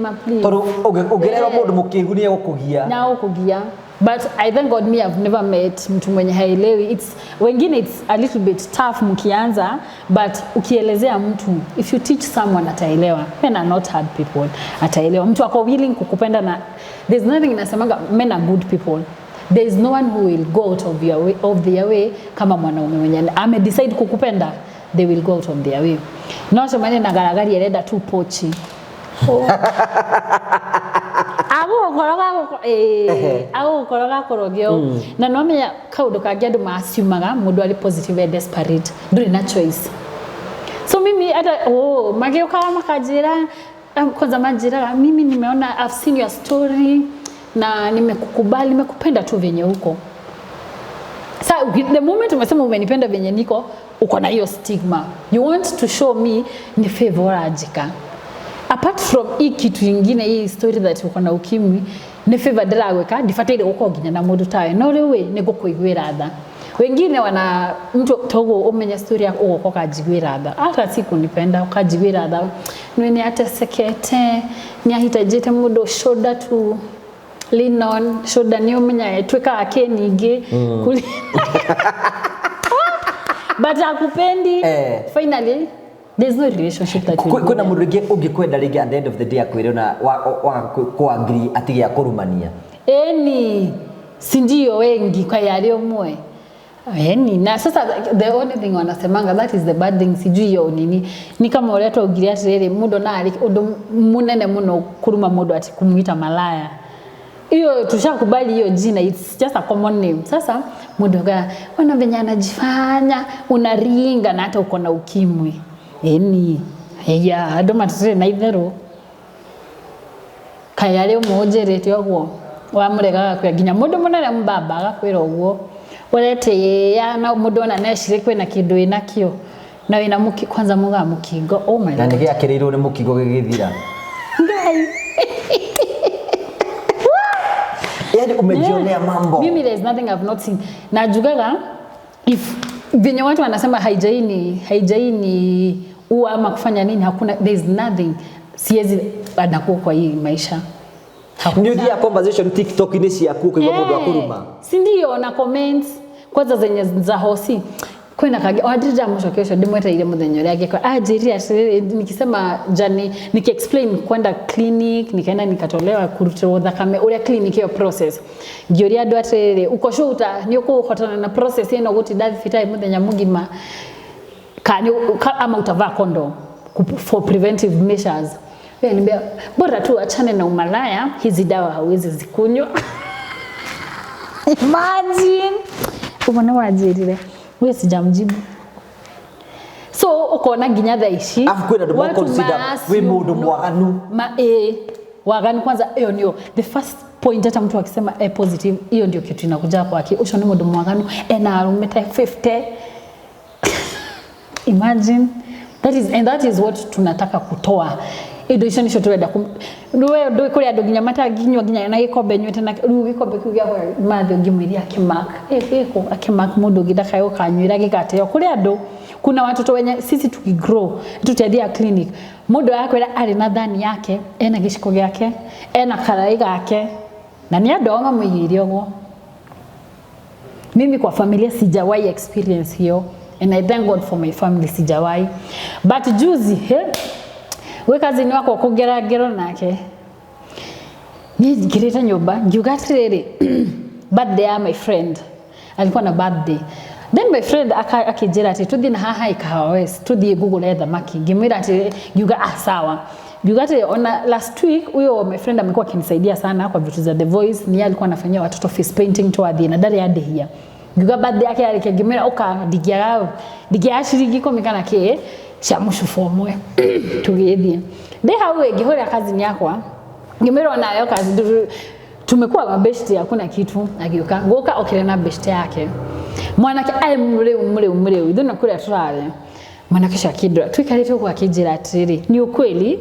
ma please toro ugerera mudo mukigu ni gukugia na gukugia but I thank God me I've never met mtu mwenye haelewi it's wengine it's a little bit tough mkianza but ukielezea mtu if you teach someone ataelewa men are not hard people ataelewa mtu ako willing kukupenda na there's nothing inasemanga men are good people there is no one who will go out of their way kama mwanaume mwenye ame decide kukupenda they will go out on their way no semane na garagari eleda tu pochi au koroga korogio na no menya kaudo kagi andu maasiumaga mundu ari positive and desperate nduri na choice so mimi hata mageuka makajira kwanza majira mimi nimeona I've seen your story na nimekukubali nimekupenda tu venye huko sa the moment umesema umenipenda venye niko uko na hiyo stigma you want to show me ni favorajika apart from hii kitu kingine hii story that uko na ukimwi ni favor dragweka difatire uko ginya na mundu tawe no rewe nego kuigwira tha wengine wana mtu togo umenya story yako uko kajigwira tha hata siku nipenda ukajigwira tha nini atesekete ni ahitajite mundu shoulder to lean on shoulder ni umenya etweka akeningi but akupendi finally there's no relationship that will kuna mundu rigi ungikwenda rigi at the end of the day akwire na kwa agree atige akurumania eni sindio wengi kwa yale omwe eni na sasa the only thing wanasemanga that is the bad thing sijui yo nini ni kama uletwa ugiria rere mundu na ali undu munene muno kuruma mundu ati kumuita malaya hiyo tushakubali hiyo jina it's just a common name sasa mundu ga wana venye anajifanya unaringa na hata uko na ukimwi eni ya ndo matire na ithero kayale umujerete ogwo wamurega kwa ginya mundu munene mbaba gakwira ogwo walete ya na mundu ona neshire kwina kindu inakio na wina muki kwanza muga mukingo oh my na nige akirirwo ni mukingo gigithira ngai yani umejionea mambo mimi there is nothing I've not seen na jugaga if venye watu wanasema haijaini uwa ama kufanya nini hakuna there is nothing siwezi anakuwa kwa hii maisha ndio dia conversation TikTok ni si yaku kwa mundu akuruma si ndio na comments kwanza zenye za hosi kwenda kage wadija mshokesho ndimweta ile muthenyo yake kwa ajiri nikisema jani explain kwenda clinic nikaenda nikatolewa kuruto thakame ule clinic hiyo process ngioria andu atere uko shuta ni ukuhotana na process ino guti dathi fitai muthenya mugima ama utavaa condom for preventive measures wewe niambia bora tu achane na umalaya hizi dawa hauwezi zikunywa imagine ubona wajirire wewe sijamjibu so ukona ginya thaishi afu kwenda ndo consider we mundu mwaganu waganu kwanza hiyo ndio the first point hata mtu akisema A positive hiyo ndio kitu inakuja kwa akili ucho ni mundu mwaganu na arumeta 50 imagine that is what tunataka kutoa indo icio nicio turenda nduwe kuri andu ginya mata ginywa ginya na gikombe nywete na riu gikombe kiu gya mathe ngimwiria akimak eko akimak mundu githaka yo kanywira gikateo kuri andu kuna watoto wenye sisi tukigrow tutathia clinic mundu yakwira ari na thani yake ena giciko gyake ena karai gake na ni andu onga muigirio go mimi kwa familia sijawahi experience hiyo and I thank God for my family sijawahi but juzi we kazini wako kugeragero nake ni gireta nyumba ngiugatiriri birthday ya my friend alikuwa na birthday then my friend akijira ati tuthi na haha ikawa west tuthi Google etha maki ngimwira ati ngiuga sawa ngiugate ona last week huyo my friend amekuwa akinisaidia sana kwa vitu za The Voice ni alikuwa anafanyia watoto face painting to adhi na dare ya dehia ngiuga birthday yake alikegimira uka digia shiringi komikana ke cia mushufomwe tugithie de hawe ngihora kazi ni yakwa ngimero nayo kazi tumekuwa mabeshte hakuna kitu agioka goka okire na beshte yake mwanake ai mure iduna kule turare mwanake shakidra twikarite kwa kijira atiri ni ukweli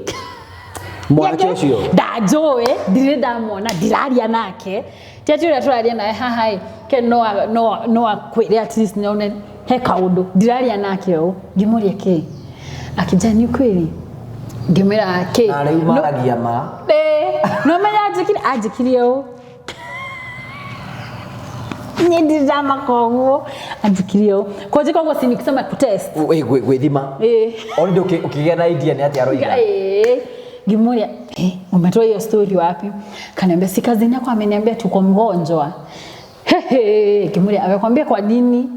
mwanake ucio dajoe direda mona diraria nake tetira turaria nae hahai ke no akwire at least nyone he kaundo diraria nake o gimuria ke akijani ukweli ngimera ke ale umaragia ma no menya ajikiri o ni ndizama kongo ajikiri ko jiko ngo sinikisema ku test gwithima ndio ukigea na idea ni ati aroiga gimuria umetoa hiyo story wapi kaniambia si kazini yako ameniambia tuko mgonjwa gimuria amekwambia kwa nini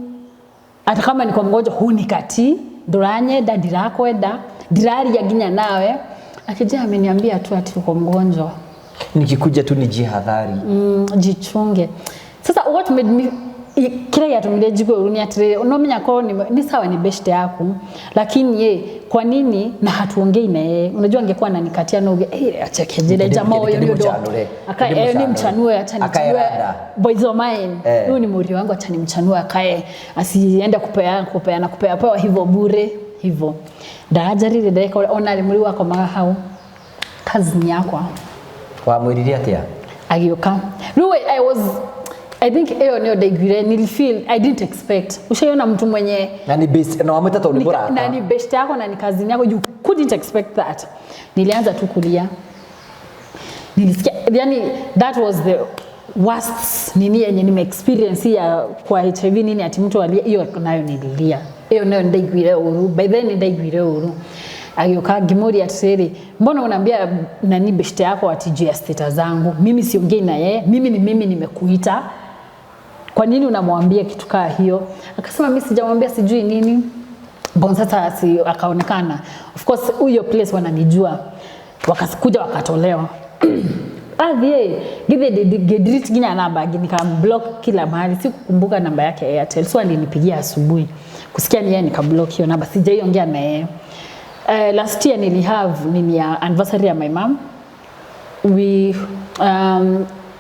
hata kama niko mgonjwa hunikati duranye dadira kwenda dirari ya ginya nawe akija ameniambia tu ati uko mgonjwa nikikuja tu nijihadhari jichunge sasa what made me kila ya tumile jiko uruni ati unomenya kwa ni sawa ni best yako lakini ye kwa nini na hatuongei na yeye unajua angekuwa ananikatia noge acheke jile jamaa huyo ndio akae ni mchanue acha nitue boys of mine huyu ni muri wangu acha nimchanue akae asiende kupea hivyo bure hivyo daraja lile dakika ona limuri wako mahau kazi yako kwa mwiriria atia agioka ruwe I think ndio daigire nilifeel I didn't expect ushaona mtu mwenye na ni best na wameta tu bora na ni best yako na ni kazi yako you couldn't expect that nilianza tu kulia nilisikia yani that was the worst nini yenye nime experience ya kwa HIV nini ati mtu alia hiyo nayo nililia hiyo nayo ndaigwire uru by then ndaigwire uru agioka gimori atseri mbona unaambia nani best yako ati juu ya status zangu mimi siongei na yeye mimi nimekuita kwa nini unamwambia kitu kaa hiyo akasema mimi sijamwambia sijui nini bon sasa akaonekana of course huyo place wananijua wakakuja wakatolewa give delete ginya namba nikamblock kila mahali sikukumbuka namba yake Airtel so alinipigia asubuhi kusikia ni yeye nikablock hiyo namba sijaiongea na yeye last year nini ya anniversary ya my mom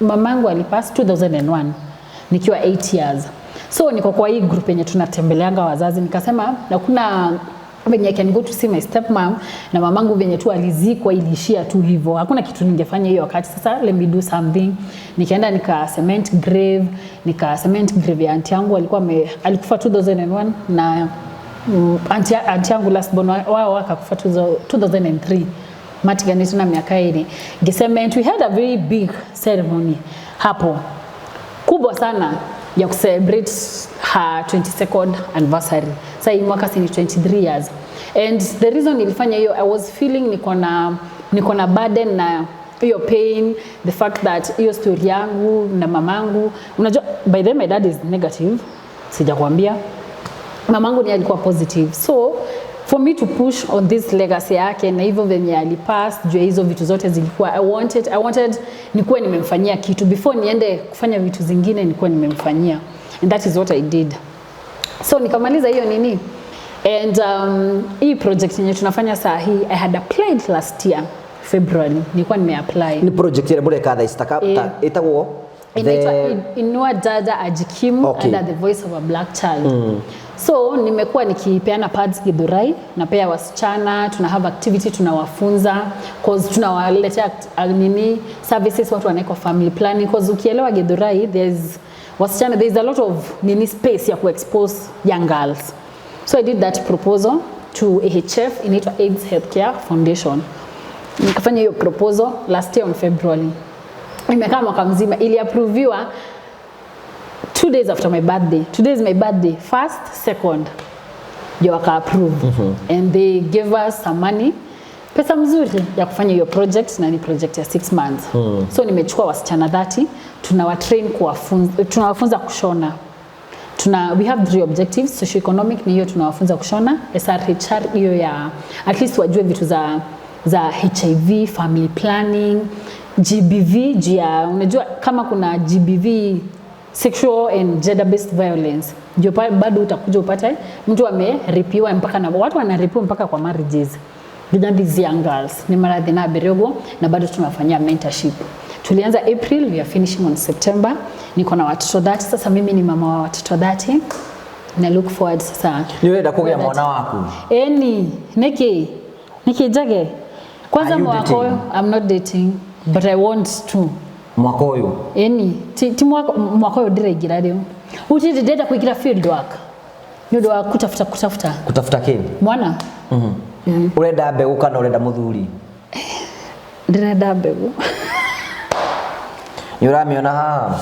mamangu alipass 2001 nikiwa 8 years So niko kwa hii group yenye tunatembeleanga wazazi, nikasema na kuna venye I can go to see my stepmom na mamangu venye tu alizikwa ilishia tu hivyo. Hakuna kitu ningefanya hiyo wakati. Sasa let me do something. Nikaenda nika cement grave ya auntie yangu alikufa 2001 na auntie yangu last born wao akakufa 2003. Matigani tuna miaka ile. Cement, we had a very big ceremony hapo. Kubwa sana ya celebrate her 22nd anniversary. Sasa hii mwaka ni 23 years. And the reason nilifanya hiyo, I was feeling niko na burden na hiyo pain, the fact that hiyo story yangu na mamangu, unajua by the way my dad is negative, sijakwambia. Mamangu ni alikuwa positive. So for me to push on this legacy yake na hivyo venye alipass juu hizo vitu zote zilikuwa I wanted nikuwe nimemfanyia kitu before niende kufanya vitu zingine, nikuwe nimemfanyia, and that is what I did. So nikamaliza hiyo nini, and hii project yenye tunafanya saa hii I had applied last year February, nilikuwa nimeapply. Ni project ile bure kadha itakuwa inaitwa Inua Dada Ajikimu, under the voice of a black child. So nimekuwa nikipeana pads Githurai na pia wasichana, tuna have activity, tunawafunza cause tunawaletea services watu wanaiko family planning, cause ukielewa Githurai there is a lot of space ya expose young girls. So I did that proposal to AHF, inaitwa AIDS Healthcare Foundation. Nikafanya hiyo proposal last year on February. Imekaa mwaka mzima, ili approviwa 2 days after my birthday. Today is my birthday, 1st, 2nd. Ndio waka approve. And they gave us some money. Pesa mzuri ya kufanya hiyo project, na ni project ya 6 months. So nimechukua wasichana 30, tunawatrain tunawafunza kushona. We have 3 objectives, socio-economic ni hiyo tunawafunza kushona, SRHR hiyo ya at least wajue vitu za HIV, family planning, GBV, unajua kama kuna GBV, sexual and gender based violence, ndio bado utakuja upate mtu ameripiwa mpaka na watu wanaripiwa mpaka kwa marriages. These young girls ni maradhi na Berego, na bado tunafanyia mentorship. Tulianza April, we are finishing on September. Niko na watoto 30 sasa, mimi ni mama wa watoto 30 na look forward sasa. Niwenda kugea mwana wako. Niki jage. Kwanza mwako I'm not dating, but I want to. Mwako huyo. Ti mwako huyo ndiraingira rĩu. Utinde ndenda kuigira field work. Nĩũndũ wa kutafuta kĩndũ. Mwana? Urenda mbegu kana urenda muthuri? Ndĩrenda mbegu. Yuramiona haha.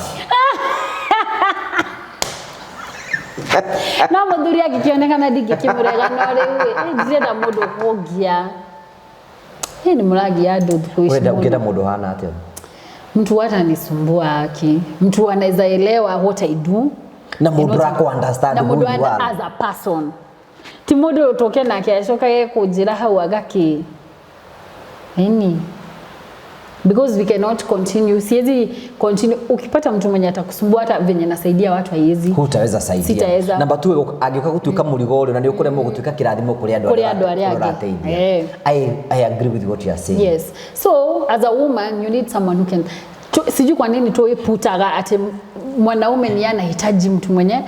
No muthuri agikionekana ndingĩkĩmũrega no rĩu ndĩrenda mũndũ kũngia. Ni muragi ya ndu kuishi. Wewe ukienda mũndũ hana atĩa? Mtu hata nisumbua aki. Mtu anaweza elewa what I do. Na mũndũ wako understand who you are as a person. Ti mũndũ utoke na kiacoka kujira hau agaki. Because we cannot continue. Siwezi continue. Ukipata mtu mwenye atakusumbua hata venye nasaidia watu haiwezi. Hutaweza saidia. Sitaweza. Namba 2 agioka gutuika murigo uri na ni ukuremo gutuika kirathimo kuri andu arĩa. I agree with what you are saying. Yes. So as a woman you need someone who can sijui kwa nini tuiputaga ati mwanaume ni anahitaji mtu mwenye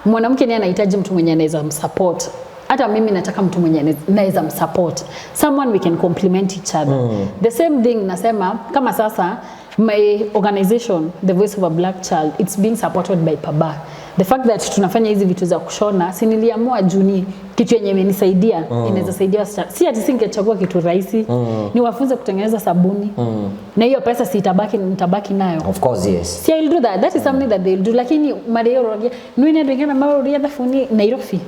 mwanamke ni anahitaji mtu mwenye anaweza msupport. Hata mimi nataka mtu mwenye anaweza msupport, someone we can complement each other. The same thing nasema kama sasa my organization The Voice of a Black Child, it's being supported by Paba. The fact that tunafanya hizi vitu za kushona, si niliamua juni kitu yenye imenisaidia inaweza saidia, si ati singechagua kitu rahisi. Ni wafunze kutengeneza sabuni na hiyo pesa nitabaki nayo. Of course, yes. See, I'll do that. That is something that they'll do. Lakini Mario Rogia nini ndingana Mario Rogia dhafuni Nairobi.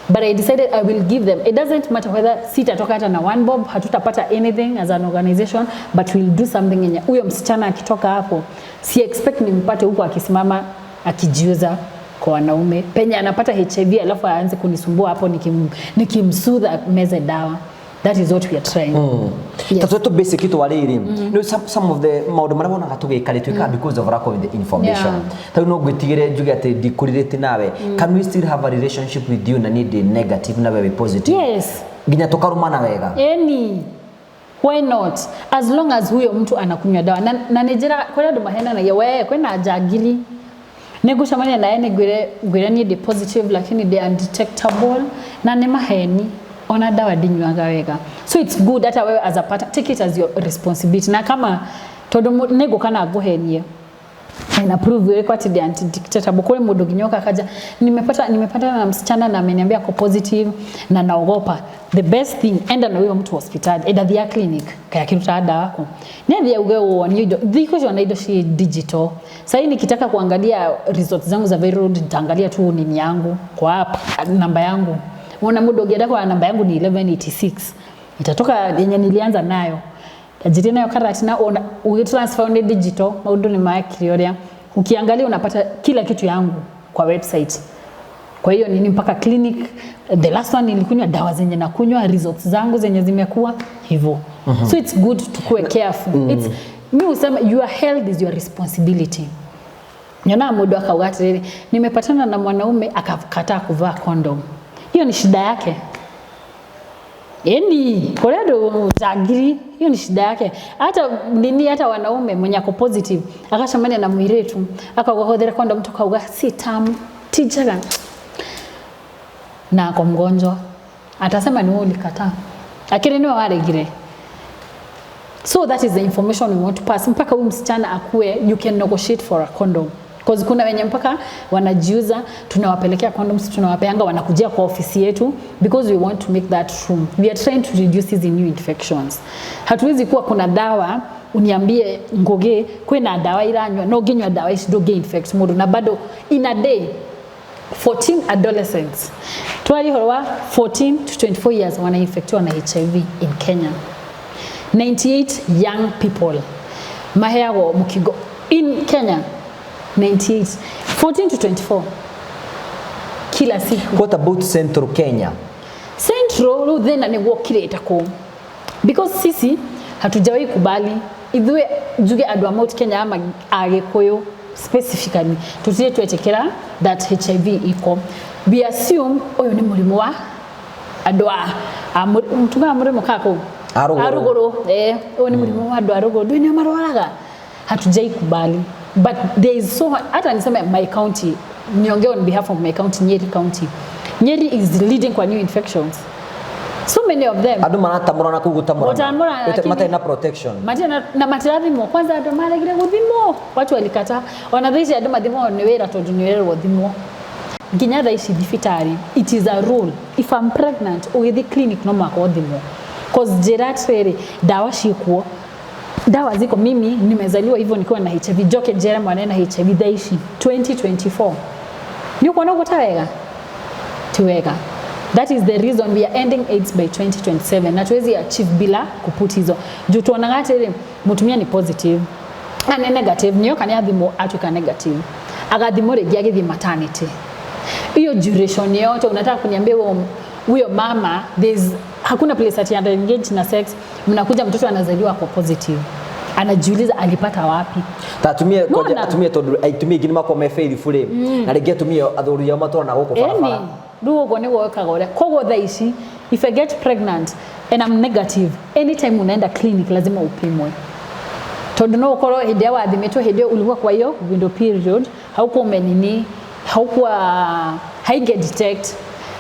But I decided I will give them. It doesn't matter whether sitatoka hata na 1 bob, hatutapata anything as an organization, but we'll do something yenye huyo msichana akitoka hapo si expect nimpate huko akisimama akijiuza kwa wanaume. Penye anapata HIV alafu aanze kunisumbua hapo nikimsudha meze dawa. That is what we are trying. Yes. Tatu basic kitu waliri. No, some of the maundu maria wona hatugikari twika because of lack of the information. Tau no gwitigire njuge ati ndikuririte nawe. Can we still have a relationship with you na need negative na we positive? Yes. Ginya tukarumana wega. Why not? As long as huyo mtu anakunywa dawa. Na nejera kwa ndo mahena na yewe kwena ajagili. Negucamania naye ngwire ni positive lakini they undetectable na ni maheni ona dawa ndinywaga wega. So it's good hata wewe as a partner take it as your responsibility na kama todo nego kana guhenie na prove ile kwa tidi anti-dictatable kwa mundu ginyoka akaja nimepata na msichana na ameniambia ko positive na naogopa. The best thing enda na huyo mtu hospitali enda thia clinic kaya kiruta dawa yako nenda ugeo ni dhiko jona ido shi digital. Sasa nikitaka kuangalia results zangu za viral nitaangalia tu nini yangu kwa app namba yangu. Unaona mundu gienda kwa namba yangu ni 1186 itatoka yenye nilianza nayo ajiri nayo karati na ona ukitransfer ni digital maundu ni maakirioria ukiangalia unapata kila kitu yangu kwa website. Kwa hiyo nini mpaka clinic the last one nilikunywa dawa zenye na kunywa results zangu zenye zimekuwa hivyo. So it's good to be careful. It's mimi usema your health is your responsibility. Nyona muda akawati nimepatana na mwanaume akakataa kuvaa condom. Hiyo ni shida yake. Koredo zagiri hiyo ni shida yake. Hata wanaume mwenye ako positive akashamania na mwiretu akagohodera condom tukauga si tamu tijaga na kwa mgonjwa atasema ni wewe ulikataa akiri ni waregire. So that is the information we want to pass mpaka huyu msichana akue you can negotiate for a condom. Because kuna wenye mpaka wanajiuza tunawapelekea condoms tunawapeanga wanakujia kwa ofisi yetu because we want to make that room. We are trying to reduce these new infections. Hatuwezi kuwa kuna dawa uniambie ngoge kwena dawa iranywa no ginywa dawa isidoge infect mundu na bado in a day 14 adolescents twali horwa 14 to 24 years wana infectiwa na HIV in Kenya. 98 young people maheago mukigo in Kenya 98 14 to 24 kila siku. What about Central Kenya? Central then ni wokireta ko because sisi hatujawahi kubali idwe juge adwa Mount Kenya ama Agikuyu specifically tutie twetekera that HIV iko we assume oyo ni murimu wa adwa mtunga murimu kako arugoro oyo ni murimu wa adwa arugoro ndio ni marwaraga hatujai kubali. But there is so much, hata niseme my county, niongea on behalf of my county, Nyeri County. Nyeri is leading kwa new infections. So many of them. Adu manatamura na kugutamura. Mata ina protection. Na matirathimo kwanza adu maragire guthimo. Watu walikata. Wanadhishi adu mathimo ni wera tondu ni wera guthimo. Nginya thaici thibitari. It is a rule. If I'm pregnant, ugithi clinic no mako thimo. Cause geratrere dawa cikuo. Dawa ziko mimi nimezaliwa hivyo nikiwa na HIV joke jera mwana na HIV dhaishi 2024 niko na gutawega tuwega. That is the reason we are ending AIDS by 2027 na tuwezi achieve bila kuput hizo juu tuonangate ile mutumia ni positive na negative niyo kani athimo atuka negative agathimo regi agithi maternity hiyo duration yote unataka kuniambia huyo mama hakuna place ati under engage na sex mnakuja mtoto anazaliwa kwa positive anajiuliza alipata wapi tatumie koja atumie tondu aitumie gini kwa mefaili fule na rege atumie athuri ya matora na goko farafara ndugo ni woka gore kogo thaici if I get pregnant and I'm negative anytime unaenda clinic lazima upimwe tondu no ukoro hinde wa thimetwe hinde ulikuwa kwa hiyo window period haukuwa umenini haukuwa haige detect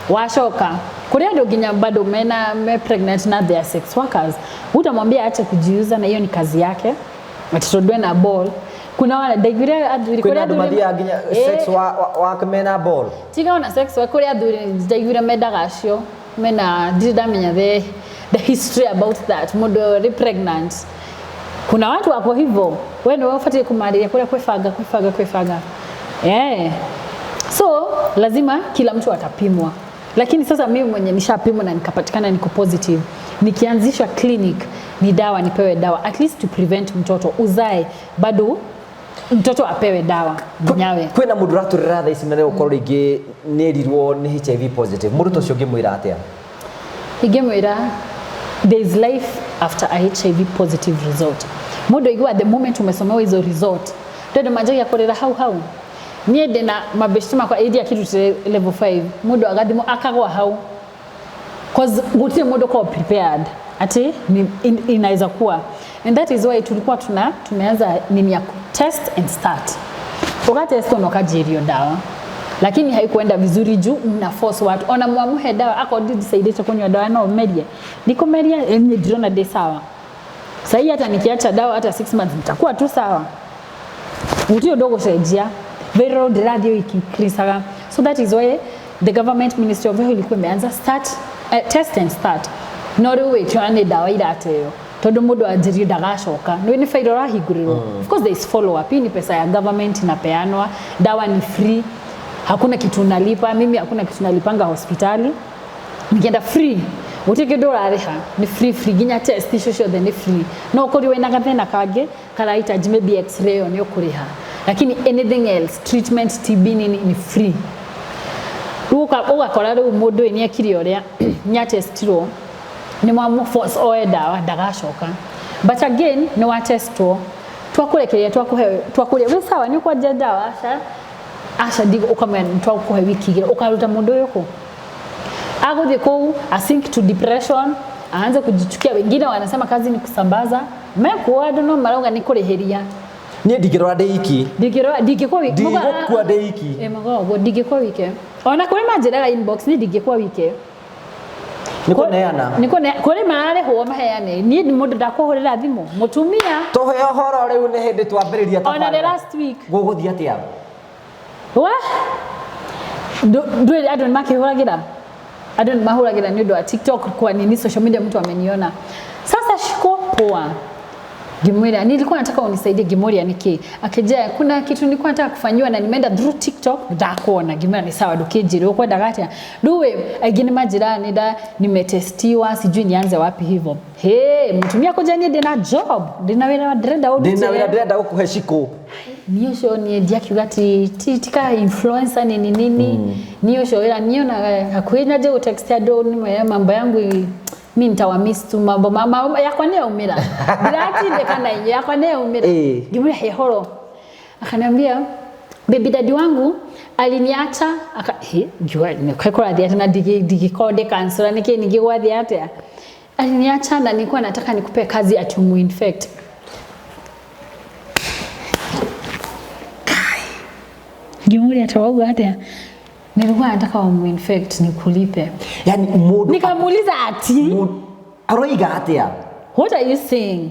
washoka kuria ndio ginya bado me pregnant na their sex workers utamwambia acha kujiuza na hiyo ni kazi yake atitodwe na ball kuna wale daigire aduri kuria ndumathia ginya sex wa kamena ball tiga ona sex wa kuria aduri daigire medagacio mena didamenya the history about that mudo pregnant kuna watu wako hivyo wewe ndio ufuatie kumalia kuria kwefaga so lazima kila mtu atapimwa. Lakini sasa mimi mwenye nishapimwa na nikapatikana niko positive nikianzisha clinic ni dawa nipewe dawa at least to prevent mtoto uzae bado mtoto apewe dawa nyawe kwena mundu raturira thaisi na leo ukorwo ingi nirirwo ni HIV positive mundu tocio ngimwira atia igimwira there is life after a HIV positive result mundu igwa at the moment umesomewa hizo result ndio majaji ya korera hau niende na mabeshtima kwa area kitu level 5 mundu agathimo akagwa hau cause gutire mundu kwa prepared ati inaweza kuwa and that is why tulikuwa tumeanza nini ya test and start ukatest ukajirio dawa lakini haikuenda vizuri juu mna force watu ona mwamuhe dawa ako decide kunywa dawa na umedia niko media ni drona de sawa sasa hata nikiacha dawa hata 6 months nitakuwa tu sawa mtio dogo sejia viral radio ikikrisaga so that is why the government ministry of health ilikuwa imeanza start test and start no way tuane dawa ila ateo todo mudo ajiri dagashoka no ni faida rahiguriro of course there is follow up ni pesa ya government inapeanwa dawa ni free hakuna kitu unalipa mimi hakuna kitu nalipanga hospitali nikienda free utike dola reha ni free ginya test shosho the ni free no kuri wena gathena kage kala itaji maybe x-ray on yokuriha lakini anything else treatment TB ni free ukakora rĩu mũndũ ni akiri ũrĩa nya testiro ni mwa force oe dawa dagashoka but again no wa testo twakurekeria twakuria we sawa ni kwa dawa asha digo ukamenya twakuhe wiki igĩrĩ ukaruta mũndũ yuko agothe kou asink to depression aanze kujichukia wengine wanasema kazi ni kusambaza mekuwa ndono marauga ni kureheria ni ndigirora deiki ndigikwa wiki ndigikwa deiki magogo ndigikwa wiki ona kuri majira inbox ni ndigikwa wiki niko neana kuri maare ho maheane ni mundu ndakuhurira thimu mutumia tohe horo riu ni hindi twambiriria ona the last week guguthia atia wa ndwe adu makihuragira adu mahuragira ni ndo TikTok kwa nini social media mtu ameniona sasa shiko poa Gimoria nilikuwa nataka unisaidie Gimoria niki akija kuna kitu nilikuwa nataka kufanywa na nimeenda through TikTok ndakuona Gimoria ni sawa dukejiri uko dagatia duwe agini majirani da nimetestiwa sijui nianze wapi hivyo mtumia koja ni dena job dena wera dreda au dreda ukuhe shiko niyo show ni dia kiugati tika influencer nini niyo show ila niona hakuina je utextia do ni mambo yangu mimi nitawamiss tu mambo mama yako ne umira birati ndekana yako ne umira Gimoria hehoro akaniambia baby daddy wangu aliniacha jua nikakora dia tena digi code cancel niki nigwa dia hata aliniacha na nilikuwa nataka nikupe kazi ati umuinfect Gimoria tawaga hata nilikuwa nataka umuinfect nikulipe yani mudu nikamuuliza ati aroiga atia what are you saying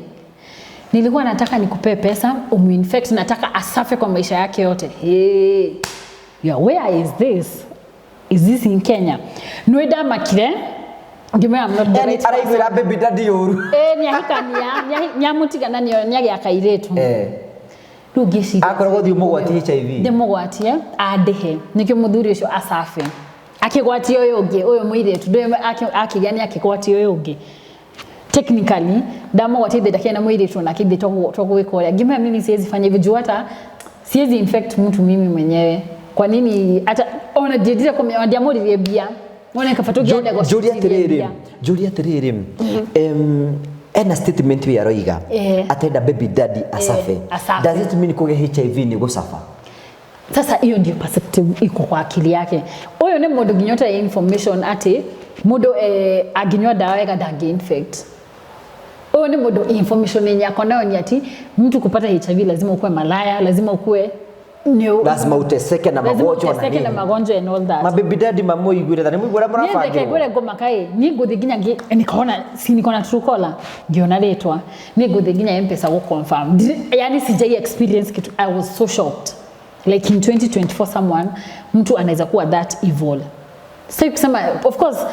nilikuwa nataka nikupe pesa umuinfect nataka asafe kwa maisha yake yote yeah where is this in Kenya noida makire Gimoria I'm not the right araigwira baby daddy uru ni ahikania nyamutiga nani nyage akairetu Rugisi akorwo thi mugwati HIV ndimugwatie andihe nikyo muthuri ucio asafe akigwatie uyu ungi uyu muiretu ndwe akigani akigwatie uyu ungi technically ndamugwatie ndakena muiretu na kidi togwikoria Gimoria mimi siwezi fanya hivyo juu hata siwezi infect mtu mimi mwenyewe kwa nini hata ona jedira kwa ndiamuririe bia ona kafatogia ndego Julia Terere ena statement ya roiga atenda baby daddy asafe does it mean kuge HIV ni gusafa sasa hiyo ndio perspective iko kwa akili yake huyo ni mundu ginyota information ati mundu aginywa dawa ya dangi infect huyo ni mundu information yenye yako nayo ni ati mtu kupata HIV lazima ukue malaya lazima ukue lazima uteseke na magonjwa na nini magonjwa and all that mababy daddy mamuigwire thani muigwira murafanya ndio kegwire ngoma kai ni nguthi ginya nikaona si nikaona Truecaller ngiona letwa ni nguthi ginya M-Pesa go confirm yani sijai experience kitu I was so shocked like in 2024 someone mtu anaweza kuwa that evil sasa kusema of course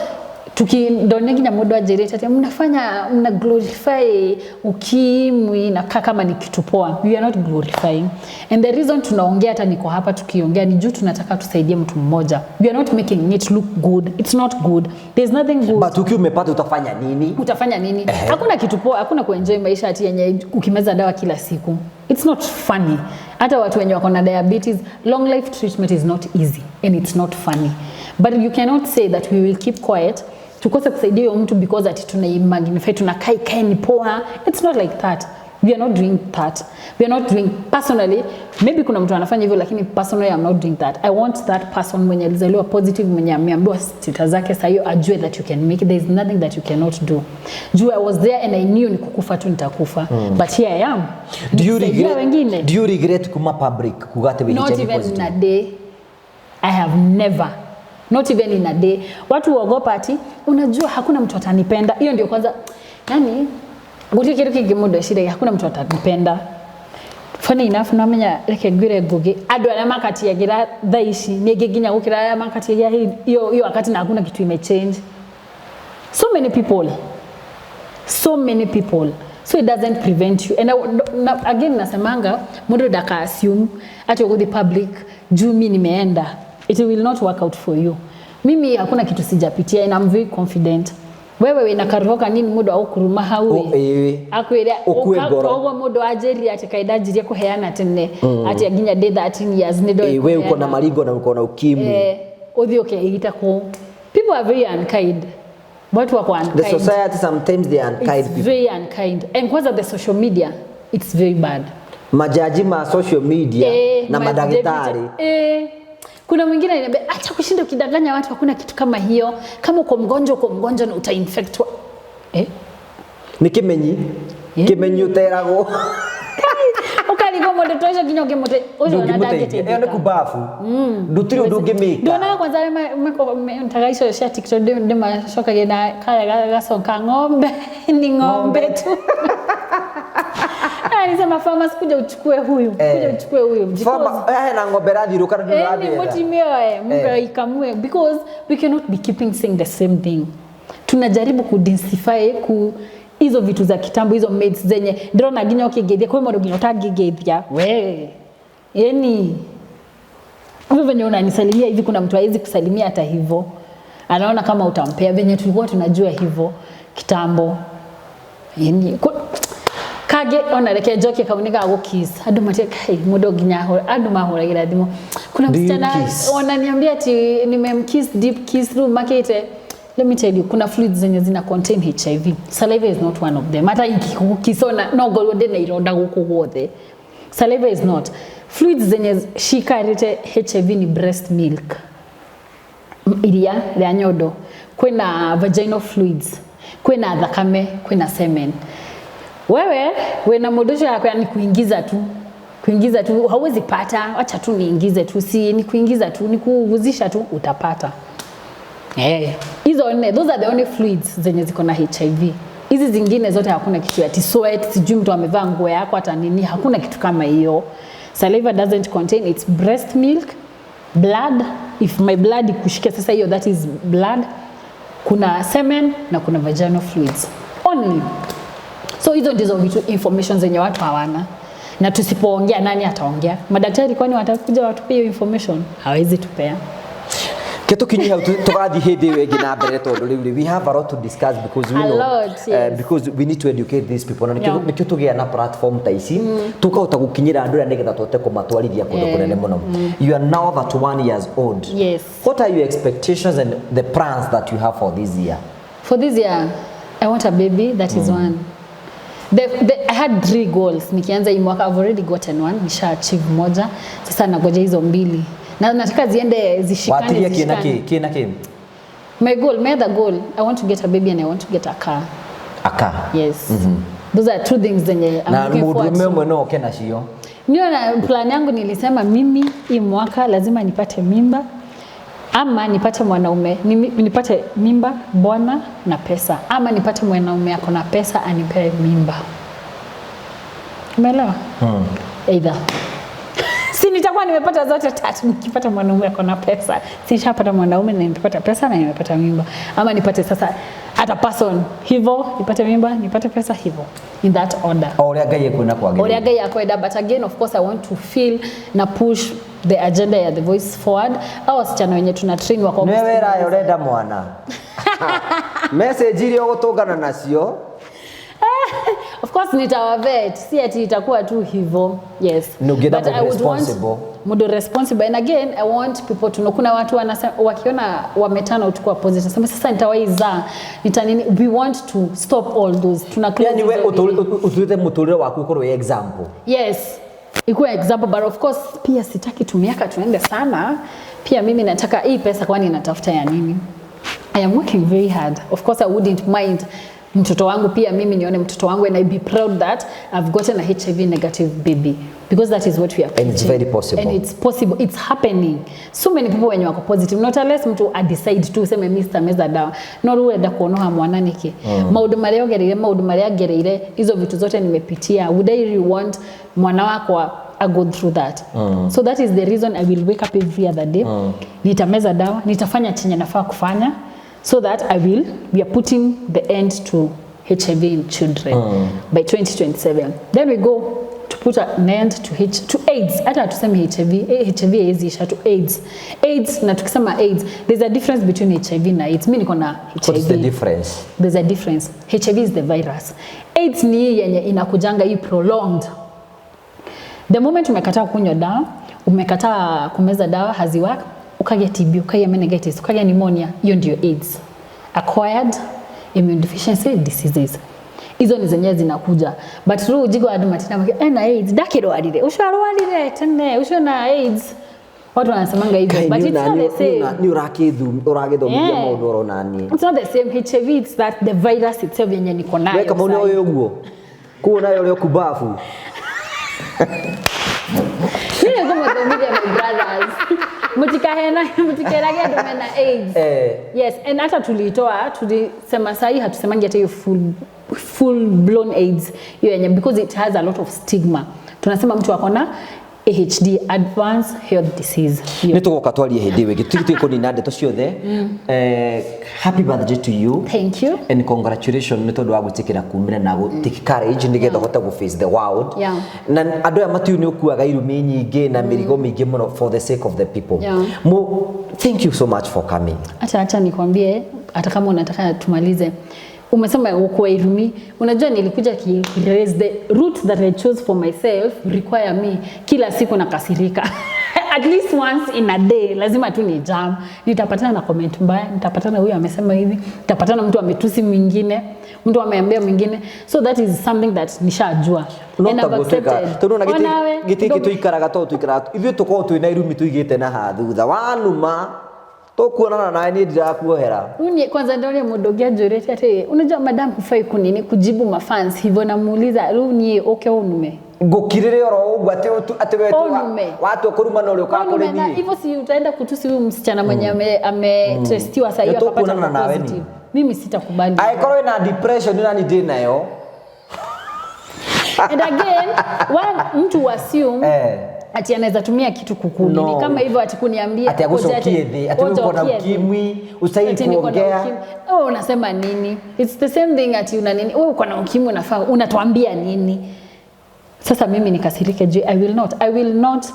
tukidone ginya mudo ajereta ati mna glorify ukimwi na kama ni kitu poa we are not glorifying and the reason tunaongea hata niko hapa tukiongea ni juu tunataka tusaidie mtu mmoja we are not making it look good it's not good there's nothing good but ukiwa umepata utafanya nini hakuna kitu poa hakuna kuenjoy maisha ati yenye ukimeza dawa kila siku it's not funny hata watu wenye wako na diabetes long life treatment is not easy and it's not funny but you cannot say that we will keep quiet tukose kusaidia mtu because ati tunaimagnify tunakai ni poa it's not like that We are not doing that. We are not doing personally. Maybe kuna mtu anafanya hivyo lakini personally I'm not doing that. I want that person mwenye alizaliwa positive, mwenye ameambiwa status zake sasa hiyo ajue that you can make it. There is nothing that you cannot do. I was there and I knew nikukufa tu nitakufa. But here I am. Do you regret kuma public kugate HIV positive? Not even positive? in a day. I have never. Not even in a day. Watu huogopa ati unajua hakuna mtu atanipenda. Hiyo ndio kwanza yani guti kiru kingimundo shire hakuna mtu atanipenda. Funny enough namenya reke gwire ngugi andu aria makatiagira thaici ningiginya gukira aria makatiagira hiyo wakati na hakuna kitu imechange. So many people. So it doesn't prevent you. And again nasemanga mundu daka assume ati ugo the public juu mimi nimeenda. It will not work out for you. Mimi hakuna kitu sijapitia and I'm very confident. Wewe inakaroka nini mudo au kuruma hawe akwira ukagwa mudo ajeri ati kaidajirie kuheana tene ati aginya day 13 years nido wewe uko na maringo na uko na ukimwi uthi ukiita ko people are very unkind. Watu wako unkind. The society sometimes they are unkind people. Very unkind. And because of the social media it's very bad. Majaji ma social media na madaktari kuna mwingine ananiambia acha kushinda ukidanganya watu, hakuna kitu kama hiyo. Kama uko mgonjwa na utainfect. Ni kimenyi uterago. Ukaligo modo tosho kinyoge mote. Ojo na dagete. Ene kubafu. Ndutiri ndugimika. Ndona kwanza ntagaisho sha TikTok de mashoka gena kaya gasonka ng'ombe ni ng'ombe tu. Alisema farmers kuja uchukue huyu. Farmer na ng'ombe rathiruka na ndurabi. Ni mutimioe mungu ikamue because we cannot be keeping saying the same thing. Tunajaribu kudensify hizo vitu za kitambo, hizo maids zenye ndona ginya ukigethia kwa modo ginya utagigethia we yani wewe venye unanisalimia hivi, kuna mtu haizi kusalimia hata hivyo, anaona kama utampea. Venye tulikuwa tunajua hivyo kitambo yani kage ona reke joke kauneka go kiss adu mateka mudo ginya adu mahora thimo. Kuna msichana wananiambia ati nimemkiss deep kiss room makete. Let me tell you, kuna fluids zenye zina contain HIV. Saliva is not one of them. Hata ikisona no golode na ironda guku guothe. Saliva is not. Fluids zenye shikarite HIV ni breast milk, iria ya nyondo, kwena vaginal fluids, kwena thakame, kwena semen. Wewe na modosho yako ni kuingiza tu hauwezi pata, acha tu niingize tu, si ni kuingiza tu, ni kuvuzisha tu utapata. Those are the only fluids zenye ziko na HIV. Hizi zingine zote hakuna kitu ati sweat, sijui mtu amevaa nguo yako hata nini, hakuna kitu kama hiyo. Saliva doesn't contain, it's breast milk, blood. If my blood ikushike sasa hiyo that is blood. Kuna semen na kuna vaginal fluids only. So hizo ndizo vitu information zenye watu hawana. Na tusipoongea nani ataongea? Madaktari kwani watakuja watupe hiyo information? Hawezi tupea. Keto kinyi hau tugathi hindi wengi na mbere tondu riu we have a lot to discuss because we know because we need to educate these people na nikyo tugia na platform ta ici tukahota gukinyira andu ria nigetha twote kumatwarithia kundu kunene muno. You are now 31 years old. Yes. What are your expectations and the plans that you have for this year? For this year I want a baby, that is one. I had 3 goals. Nikianza hii mwaka I've already gotten one, nisha achieve moja. Sasa nagoja hizo mbili. Na nataka ziende zishikane. Watilia kiena ke? My other goal, I want to get a baby and I want to get a car. A car? Yes. Those are 2 things zenye I'm looking forward to. Na mudume no kena shio. Niyo na plan yangu nilisema mimi hii mwaka lazima nipate mimba ama nipate mwanaume, nipate mimba, bwana na pesa, ama nipate mwanaume ako na pesa anipe mimba. Umeelewa? Either si nitakuwa nimepata zote 3, nikipata mwanaume ako na pesa, si nishapata mwanaume na nimepata pesa na nimepata mimba, ama nipate sasa hata person hivyo, nipate mimba, nipate pesa hivyo, in that order. Oria gaye kuna kwa gani? Oria gaye akwenda, but again of course I want to feel na push the agenda ya The Voice forward. Hao wasichana wenye tuna train wako mwe wera yorenda mwana message ile ogotongana nacio Of course nitawavet, si ati itakuwa tu hivyo. Yes. No, get up responsible. Mudo responsible. And again, I want people to know, kuna watu wakiona wametana utukua positive. Sasa nitawaiza, nitanini, we want to stop all those. Yani we utulete mutulire waku ukorwe example. Yes. Ikuwa example, but of course pia sitaki tumiaka tuende sana. Pia mimi nataka hii pesa kwani natafuta ya nini? I am working very hard. Of course I wouldn't mind mtoto wangu pia mimi nione mtoto wangu and I be proud that I've gotten a HIV negative baby because that is what we are preaching. And it's very possible. And it's possible. It's happening. So many people when you are positive, not unless mtu decide to sema Mr. Meza dawa. No ruwe da kuonoha mwana niki. Maudu maria gereire, maudu maria gereire, hizo vitu zote nimepitia. Would I really want mwana wako I go through that. So that is the reason I will wake up every other day. Nitameza dawa, nitafanya chenye nafaa kufanya. So that we are putting the end to HIV in children by 2027. Then we go to put an end to AIDS. Hata tuseme HIV isha to AIDS. AIDS na tukisema AIDS, there's a difference between HIV na AIDS. Mimi niko na HIV. What's the difference? There's a difference. HIV is the virus. AIDS ni yenye inakujanga hii prolonged. The moment umekataa kunywa dawa, umekataa kumeza dawa haziwaka, ukagia TB, ukagia meningitis, ukagia pneumonia, hiyo ndio AIDS. Acquired immune deficiency diseases. Hizo ni zenyewe zinakuja. But ru ujigo adu matina na AIDS, dakiro adire. Usharwarire tene, ushona AIDS. Watu wanasemanga hivyo, but it's not the same. Ni uragithomithia maundu oronani. It's not the same. HIV, it's that the virus itself yenye niko nayo. Weka mauni oyo guo. Kuona yo kubafu. Nini kama media my brothers. Mutikerage domena AIDS. Yes, and hata tulisema sahi hatusemangi hata hiyo full blown AIDS hiyo yenye because it has a lot of stigma. Tunasema mtu akona AHD, advanced health disease. Nitugoka twarie hindi wiki twiko ni nande to ciothe. Happy birthday to you. Thank you. And congratulations ni tondu wa gutikira kumira na take courage nigetha hota go face the world. Yeah. Na andu ya matiu ni ukuaga irumi nyingi na mirigo mingi muno for the sake of the people. Yeah. Thank you so much for coming. Acha nikwambie hata kama unataka tumalize. Umesema kwa irumi, unajua nilikuja raise the route that I chose for myself require me kila siku nakasirika. At least once in a day lazima tu ni jam. Nitapatana na comment mbaya, nitapatana huyu amesema hivi, nitapatana mtu ametusi mwingine, mtu ameambia mwingine. So that is something that nishajua. And I've accepted. Tunaona giti tuikaraga to tuikara. Ithu tuko tu ina irumi tuigite na ha thutha wanuma tokuonana nawe ni ndirakuohera. Unye kwanza ndio mudogia joreti ate unajua madam hufai kunini kujibu mafans hivyo namuuliza runye okay unume ngukirire oro ugwa ate wetu watu kuruma na ule ukakore ni hivyo si utaenda kutusi huyu msichana mwenye ametestiwa sasa hiyo akapata positive. Mimi sitakubali. Aikoro na depression ni ndi nayo. And again mtu assume ati anaweza tumia kitu kukuni no. Ni kama hivyo ati kuniambia ati agusokie thi ati uko na ukimwi usaidi kuongea unasema nini? It's the same thing ati una nini wewe uko na ukimwi unafaa unatuambia nini? Sasa mimi nikasirike je I will not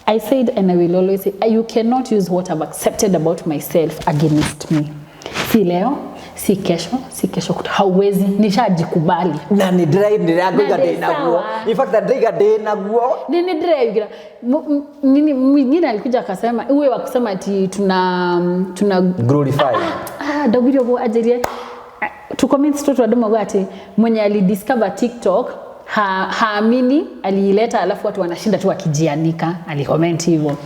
I said and I will always say you cannot use what I've accepted about myself against me. Si leo si kesho hauwezi nishajikubali na ni drive ni yangu gade naguo in fact that gade naguo nini drive nini mwingine alikuja akasema wewe wa kusema ati tuna glorify dawiro go ajerie to comment story wa domo gati mwenye alidiscover TikTok haamini aliileta alafu watu wanashinda tu wakijianika alicomment hivyo.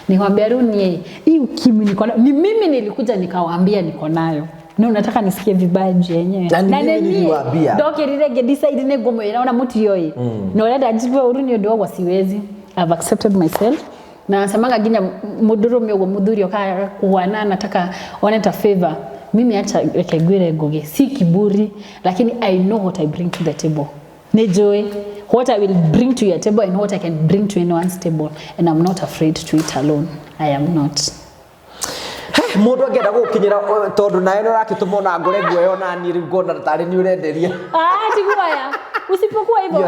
Nikwambia Runi hii ukimwi niko nayo. Ni mimi nilikuja nikawaambia niko nayo. Na unataka nisikie vibaya juu yenyewe. Na mimi niliwaambia. Doke rirege decide ne gomo naona mtu yoi. Na wala ajibu Runi ndio wasiwezi. I've accepted myself. Na nasemanga ginya muduro myogo mudhurio ka kuwana nataka waneta favor. Mimi acha rekegwire goge. Si kiburi lakini I know what I bring to the table. Nejoy what I will bring to your table and what I can bring to anyone's table and I'm not afraid to eat alone. I am not. Mundu agenda gukinyira tondu nae no rakitumo na ngore guoyo na ni ngona tari ni urenderia. Tiguaya. Usipokuwa hivyo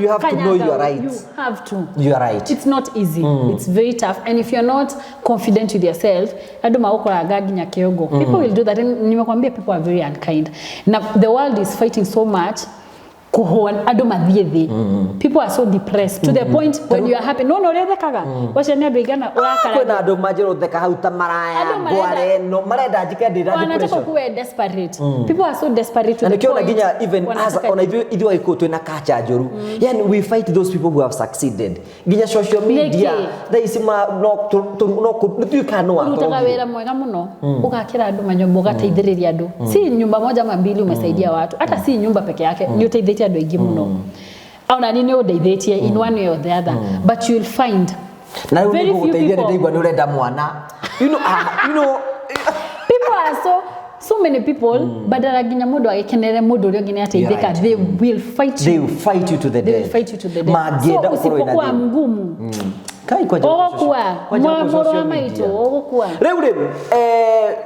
you have to know your rights. You have to. You are right. It's not easy. It's very tough and if you're not confident with yourself, adoma ukora gaginya kiogo. People will do that and nimekwambia people are very unkind. Now the world is fighting so much kuhona andu mathie thi people are so depressed to the point when you are happy no rethekaga wacha ni andu igana urakara kwena andu manjiro theka hau ta maraya ngware no marenda njike ndira depression wanataka kuwe desperate people are so desperate to the point and ginya even as on ithu waiko twina kacha njuru yani we fight those people who have succeeded ginya social media they sima no tuikano wa utaka wera mwega muno ugakira andu manyombo ugateithiriria andu si nyumba moja ama mbili umesaidia watu hata si nyumba peke yake ni uteithiriria andu aingi muno ona nini uteithiririe in one way or the other but you will find na very few people ndigwa ni urenda mwana you know people are so many people badala ginya mundu agikenere mundu uri ngine ateithika they will fight you to the death magenda usipokuwa mgumu kai kwa mwa maito ogukua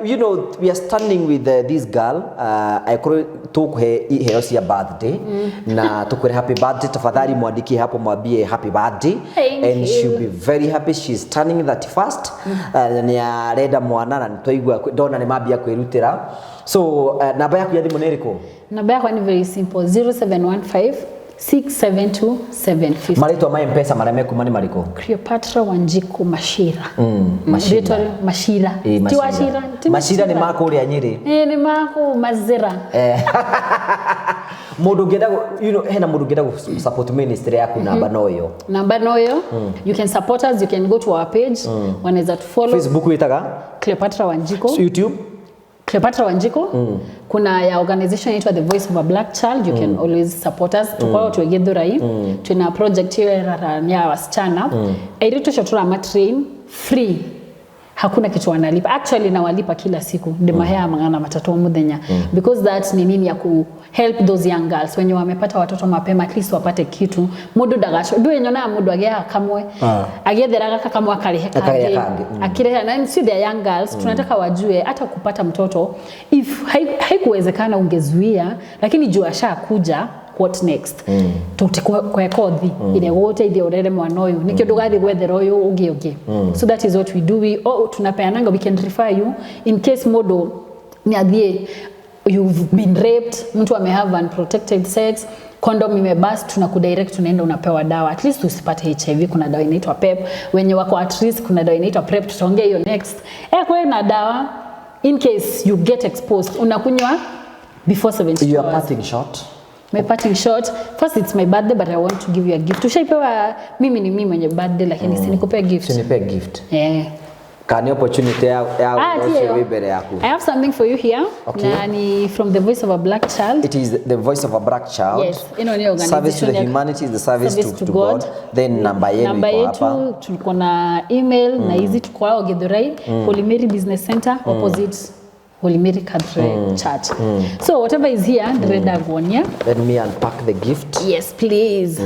you know we are standing with this girl I tukuhe heo cia birthday na tukwire happy birthday tafadhali mwandiki hapo mwambie happy birthday and she'll be very happy she's turning 31st ni arenda mwana na twaigua ndona ni mambia kwirutira so namba yaku ya thimu ni riko namba yakwa ni very simple 0715 672-750. Marito ma M-Pesa marame kumani mariko. Cleopatra Wanjiku Mashira. Mashira. Mashira ni mako uri anyiri. Ni mako Mazira. Mundu ngenda hena mundu ngenda support ministry yaku namba noyo. Namba noyo. You can support us, you can go to our page. Wanaweza to follow. Facebook witaga Cleopatra Wanjiku. YouTube Cleopatra Wanjiku. Kuna ya organization inaitwa The Voice of a Black Child. You can always support us. Tukao tuegedhurai. Tuna project hiyo ya wasichana. Airitu shotura matrain free. Hakuna kitu wanalipa. Actually nawalipa kila siku. Demahea mangana matatu muthenya. Because that ni nini ya ku help those young girls wenye wamepata watoto mapema at least wapate kitu. Mudu dagasho. Duwe nyona mudu agea kamwe. Agetheraga kakamwe akareheka. Akireha na si the young girls tunataka wajue hata kupata mtoto if haikuwezekana ungezuia lakini juu ashakuja what next tutikwe kodhi ile wote ile orere mwana uyu nikyo dugathi gwethera uyu ugi so that is what we do tunapeananga we can refer you in case modo ni adhie you've been raped mtu amehave unprotected sex condom imebust tunakudirect tunaenda unapewa dawa at least usipate HIV kuna dawa inaitwa PEP wenye wako at risk kuna dawa inaitwa PrEP tutaongea hiyo next kwa na dawa in case you get exposed unakunywa before 70 hours you are parting short. My parting shot. First, it's my birthday, but I want to give you a gift. Tushaipewa mimi ni mimi mwenye birthday, lakini sinikupe gift. Sinipe gift. Yeah. Kani opportunity ya wibere yaku. I have something for you here. Okay. Na ni from the Voice of a Black Child. It is the Voice of a Black Child. Yes. Ino ni organization. Service to the humanity is the service to God. Then namba yetu tuko na email na hizi tuko ao Githurai Holy Mary Business Center opposite Holy Mary Cathedral Church. So whatever is here, let me unpack the gift. Yes, please.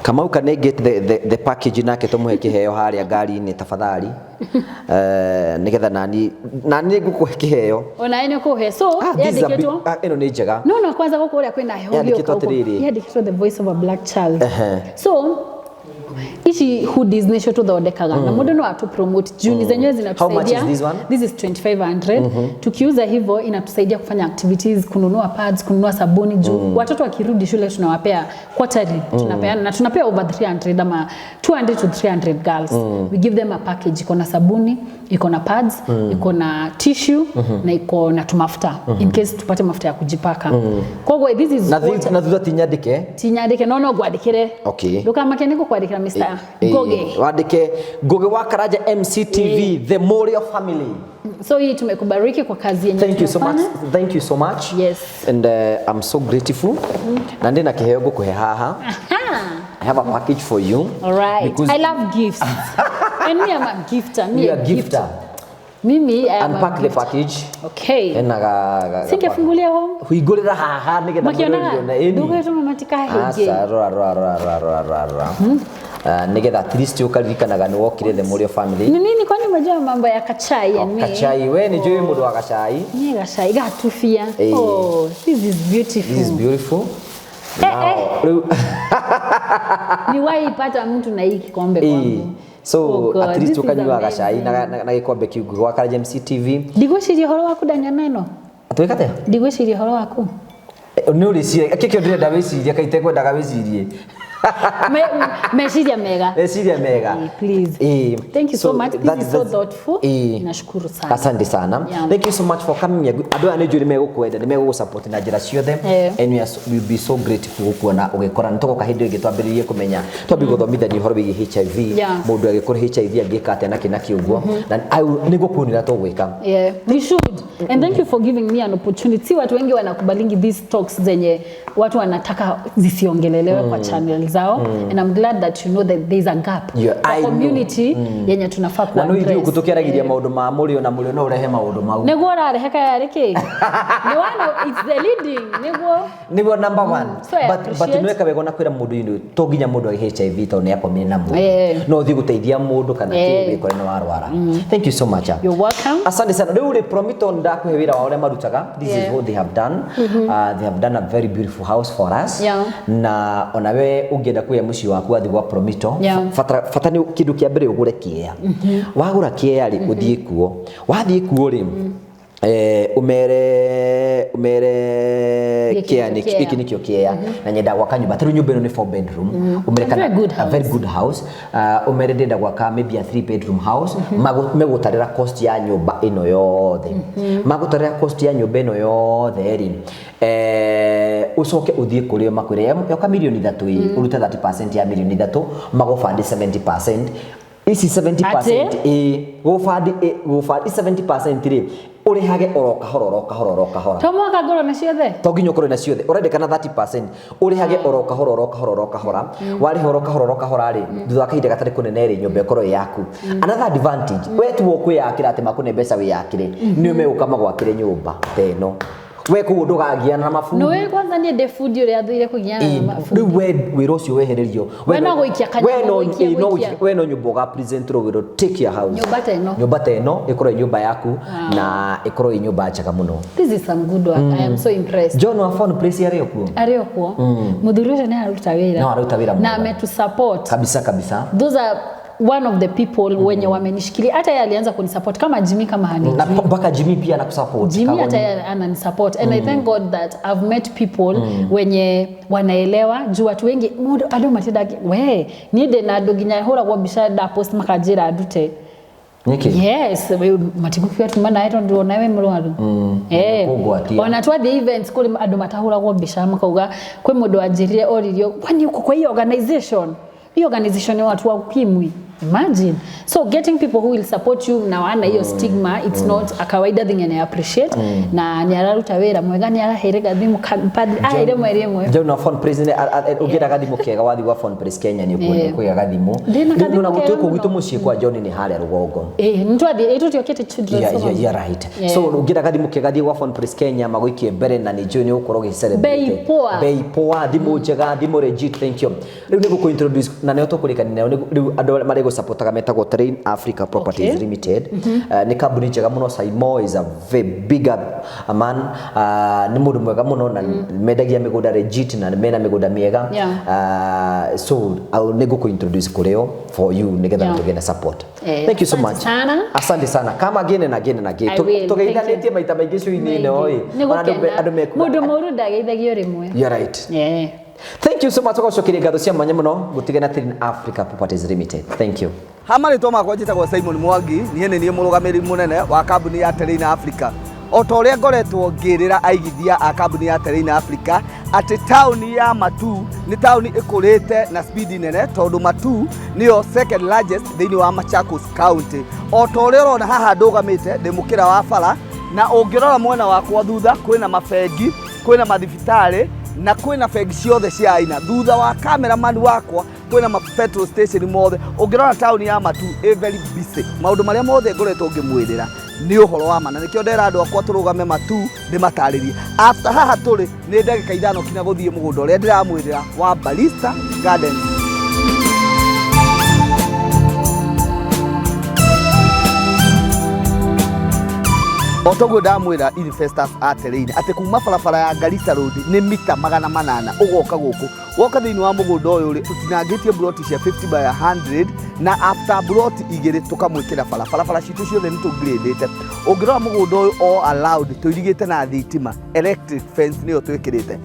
Kama ukane get the package nake tumuhe kiheo haria ngari ni tafadhali. Nigetha nani ngukuhe kiheo. Ona ene kuhe so yandikitwo. Eno ni njega. No kwanza gukuria kwina heho yandikitwo The Voice of a Black Child. So ishi hoodies nisho tuthondekaga na mundu no atu promote juni zenyewe zinatusaidia. How much is this one? This is 2500. Tukiuza hivyo inatusaidia kufanya activities, kununua pads, kununua sabuni juu watoto wakirudi shule tunawapea quarterly tunapeana na tunapea over 300 ama 200 to 300 girls. We give them a package iko na sabuni, iko na pads, iko na tissue na iko na tumafuta in case tupate mafuta ya kujipaka. Kwa hivyo this is na thutha tinyandike no gwandikire. Okay. Nduka makeniko kwandikira Mr. Goge. Wandike Goge wa Karaja MCTV the Morio family. So hii tumekubariki kwa kazi yenyewe. Thank you so much. Yes. And I'm so grateful. Na ndina kiheo gukuhe haha. I have a package for you. All right. I love gifts. And me I'm a gifter. You're a gifter. Mimi I am unpack the package. Okay. Enaga singefungulia ho. Huigurira haha nigetha muona eni. Ndugu tumatika hege. Nigetha at least ukaririkanaga ni wokire the Morio family. Ni nini kwani unajua mambo ya kachai yani? Kachai we ni jui mundu wa kachai. Ni kachai gatufia. Oh, this is beautiful. This is beautiful. Ni wai pata mtu na hii kikombe kwangu. So at least ukanywa gacai na gikombe kiu gwa Karaja MCTV. Ndigwiciria horo waku danya neno. Atwikate? Ndigwiciria horo waku. no reciria kikio ndirenda wiciria kaite kwenda wicirie meciria mega please thank you so much, this is so thoughtful. Nashukuru sana, asante sana, thank you so much for coming. Andu ane njuri megukwenda ni megusupport na njira ciothe, and we be so grateful kuona ugikora ntuko kahindi ingi twambiririe kumenya twambi guthomithania uhoro wigi HIV, mundu agikora HIV angika atia naki naki uguo, na nigukunira tugwika. We should, and thank you for giving me an opportunity. Watu wengi wanakubalingi these talks zenye watu wanataka zisiongelelewe kwa channel zao, and I'm glad that you know that there's a gap for community yenye tunafaa ku address. Na no kutukiragiria maundu ma murio na murio no urehe maundu mau nego arareheka yariki ni one, it's the leading nego number one. But nweka wego na kwira mundu ino to ginya mundu wa HIV to ne akomene na mundu no thi guteithia mundu kana kiwe kore no warwara. Thank you so much. You're welcome. Asante sana. Riu ri Promito ndakuhe wira wa ore marutaga. This is what they have done. They have done a very beautiful house for us. Na onawe ungienda kuya muci waku athi gwa Promito fata ni kindu kia mbere ugure kiea. Wagura kiea ri uthie kuo. Wathie kuo ri umere kiea ni kiki nikio kiea na nyenda gwaka nyumba tari nyumba ino ni 4 bedroom umere a very good house umere ndenda gwaka maybe a 3 bedroom house megutarira cost ya nyumba ino yothe magutarira cost ya nyumba ino yothe ri ucoke uthie kuri makwire yoka milioni 3 uruta 30% ya milioni 3 magofandi 70%. Isi 70% gofandi 70% ri urihage oroka horo tomo kagoro na ciothe to ginyo koro na ciothe urendekana 30% urihage oroka horo wari horoka hora ri thutha kainde gatari kunene ri nyombe koro yaku. Another advantage wetu woku yakira ati makune mbeca wi yakire ni umeguka magwakire nyumba teno we ku ndugagiana na mafundi no we kwanza ni de food uri athire kugiana na mafundi we wiro cio wehererio we no goikia kanya we no nyumba ga present ro wiro take your house nyumba teno ikoro nyumba yaku na ikoro nyumba njega muno. This is some good work. I am so impressed. John wa phone place ari okuo mudhurisha ni aruta wira na ametu support kabisa. Those are one of the people wenye wamenishikilia hata yeye alianza kunisupport kama Jimmy kama hani na mpaka Jimmy pia anakusupport. Jimmy hata yeye ananisupport and I thank God that I've met people wenye wanaelewa juu watu wengi mundu adu matida we nide na doginya hora kwa bishada post makajira adute Niki? Yes, we matikukiwa tumana eto ndio nawe mrwadu. Onatwa the events kuli adu matahura kwa bishama kauga kwe mundu ajirie oririo kwani uko kwa hiyo organization. Hiyo organization ni watu wa ukimwi. Imagine. So getting people who will support you na wana hiyo stigma, it's not a kawaida thing and I appreciate. Na ni araruta wera mwega ni araherega thimu padri ire mweri mwe. Je una phone president ugira gathimu kega wathi wa phone pres Kenya ni kuya gathimu. Ndio na gutuko gitu mucie kwa John ni hale rugongo. Ntwathi etutiokete children. Yeah, right. So ugira gathimu kega thi wa phone pres Kenya magoikie mbere na ni John ukoro gi celebrate. Bei poa thimu njega thimu legit, thank you. Riu ni guku introduce na ne utokurikania riu andu mari supportaga metagwo Train Africa Properties Limited. Ni kambuni njega muno. Saimo is a very big man, ni mundu mwega muno na mendagia migunda legit na mena migunda miega. So I'll nego ku introduce kureo for you nigetha tugena support. Thank you so much. Asante sana. Kama again and again. Tugeithanetie maita maingi show-ini ino andu meku mundu muru ndageithagio rimwe. You're right. Thank you so much for sharing gatho cia mwanya muno gutigena Train Africa Properties Limited. Thank you. Hamari to makwa njitagwo Simon Mwangi ni murugamiri munene wa kambuni ya Train Africa. O ta uria ngoretwo ngirira aigithia a kambuni ya Train Africa ati tauni ya Matu ni tauni ikurite na speed nene tondu Matu niyo second largest thini wa Machakos County. O ta uria urona haha ndugamite ndi mukira wa bara na ungirora mwena wakwa thutha kwina mafengi kwina mathibitari na kwina fegi ciothe cia aina thutha wa cameraman wakwa kwina ma petrol station mothe ungirona town ya Matu very busy. Maundu maria mothe ngoretwo ngimwirira ni uhoro wa mana nikio ndera andu akwa turugame Matu ndi mataririe after haha turi ni ndagika 5 kinya guthie mugunda uria ndiramwirira wa Barista Gardens. Otogo ndamwira investors atereine ati kuma barabara ya Garissa Road ni mita 800 ugoka guku woka thiini wa mugunda uyu ri tutinangitie broti cia 50 by 100 na after broti igiri tukamwikira barabara citu ciothe ni tungradete ungirora mugunda uyu all allowed tuirigite na thitima electric fence niyo twikirite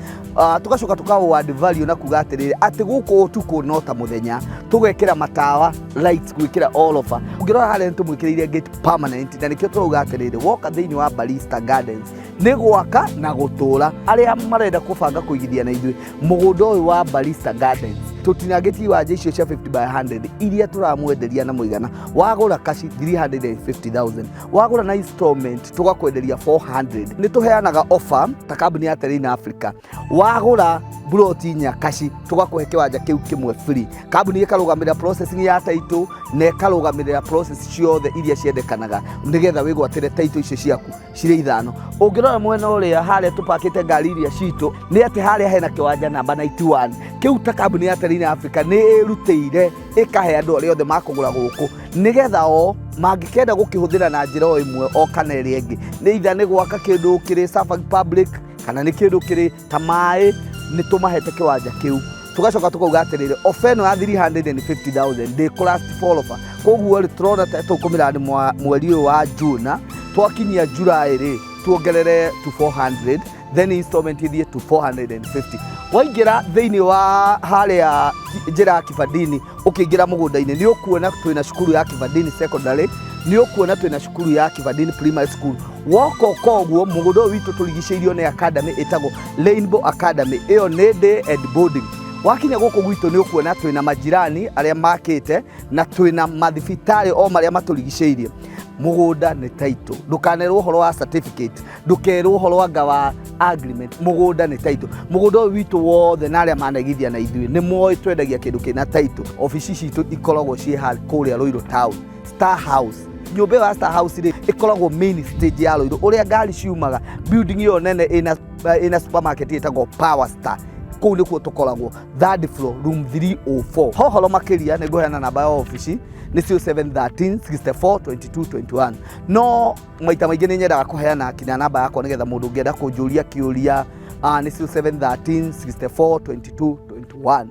tugacoka tukawo add value na kuga atiriri ati guku utuku no ta muthenya tugekira matawa lights gwikira all over ungirora hale tumwikiriire gate permanent na nikio turuga atiriri woka thiini wa Barista Gardens ni gwaka na gutura aria marenda kubanga kuigithia na ithui mugunda uyu wa Barista Gardens tutinageti wa icio cia 50 by 100 iria turamwenderia na muigana wagura kashi 350,000 wagura na installment tugakwenderia 400 ni tuheanaga offer ta kambuni ya Terrain Africa wagura broti nyakashi tugakuhe kiwanja kiu kimwe free kambuni ikarugamira processing ya title na ikarugamira process ciothe iria ciendekanaga nigetha wigwatire title icio ciaku cire ithano ungirora mwena uria haria tupakite ngari iria citu ni ati haria hena kiwanja namba 91 kiu ta kambuni ya Terrain Africa ni irutire ikahe andu aria othe makugura guku nigetha o mangikenda gukihuthira na njira o imwe o kana iri ingi ni itha ni gwaka kindu kiri Safari Public kana ni kindu kiri ta mai ni tumahete kiwanja kiu tugacoka tukauga atiriri ofeno ya 350,000 de class follower koguo ri turona ta tukumira ni mweri wa June twakinyia July ri tuongerere to 400 then installment ithie to 450 waingira thiini wa haria njira ya Kibandini ukiingira mugunda-ini ni ukuona twina cukuru ya Kibandini secondary ni ukuona twina cukuru ya Kibandini primary school woko koguo mugunda witu turigiceirio ni academy itago Rainbow Academy iyo ni day and boarding wakinya guku gwitu ni ukuona twina majirani aria makite na twina mathibitari o maria maturigiceirie mugunda ni title ndukanerwo horo wa certificate ndukerwo horo wa gawa agreement mugunda ni title mugunda witu wothe na aria managithia na ithui ni moi twendagia kindu kina title ofisi citu ikoragwo cie hali kuria Ruiru town Star House nyumba ya Star House ri ikoragwo main stage ya Ruiru uria ngari ciumaga building yo nene ina supermarket itagwo Power Star kuu nikuo tukoragwo third floor room 304 hohoro makiria ni ngoheana namba ya ofisi ni 0713 64 22 21 no maita maingi ni nyendaga kuheana kinya namba yakwa nigetha mundu ungienda kunjuria kiuria ni 0713 64 22 21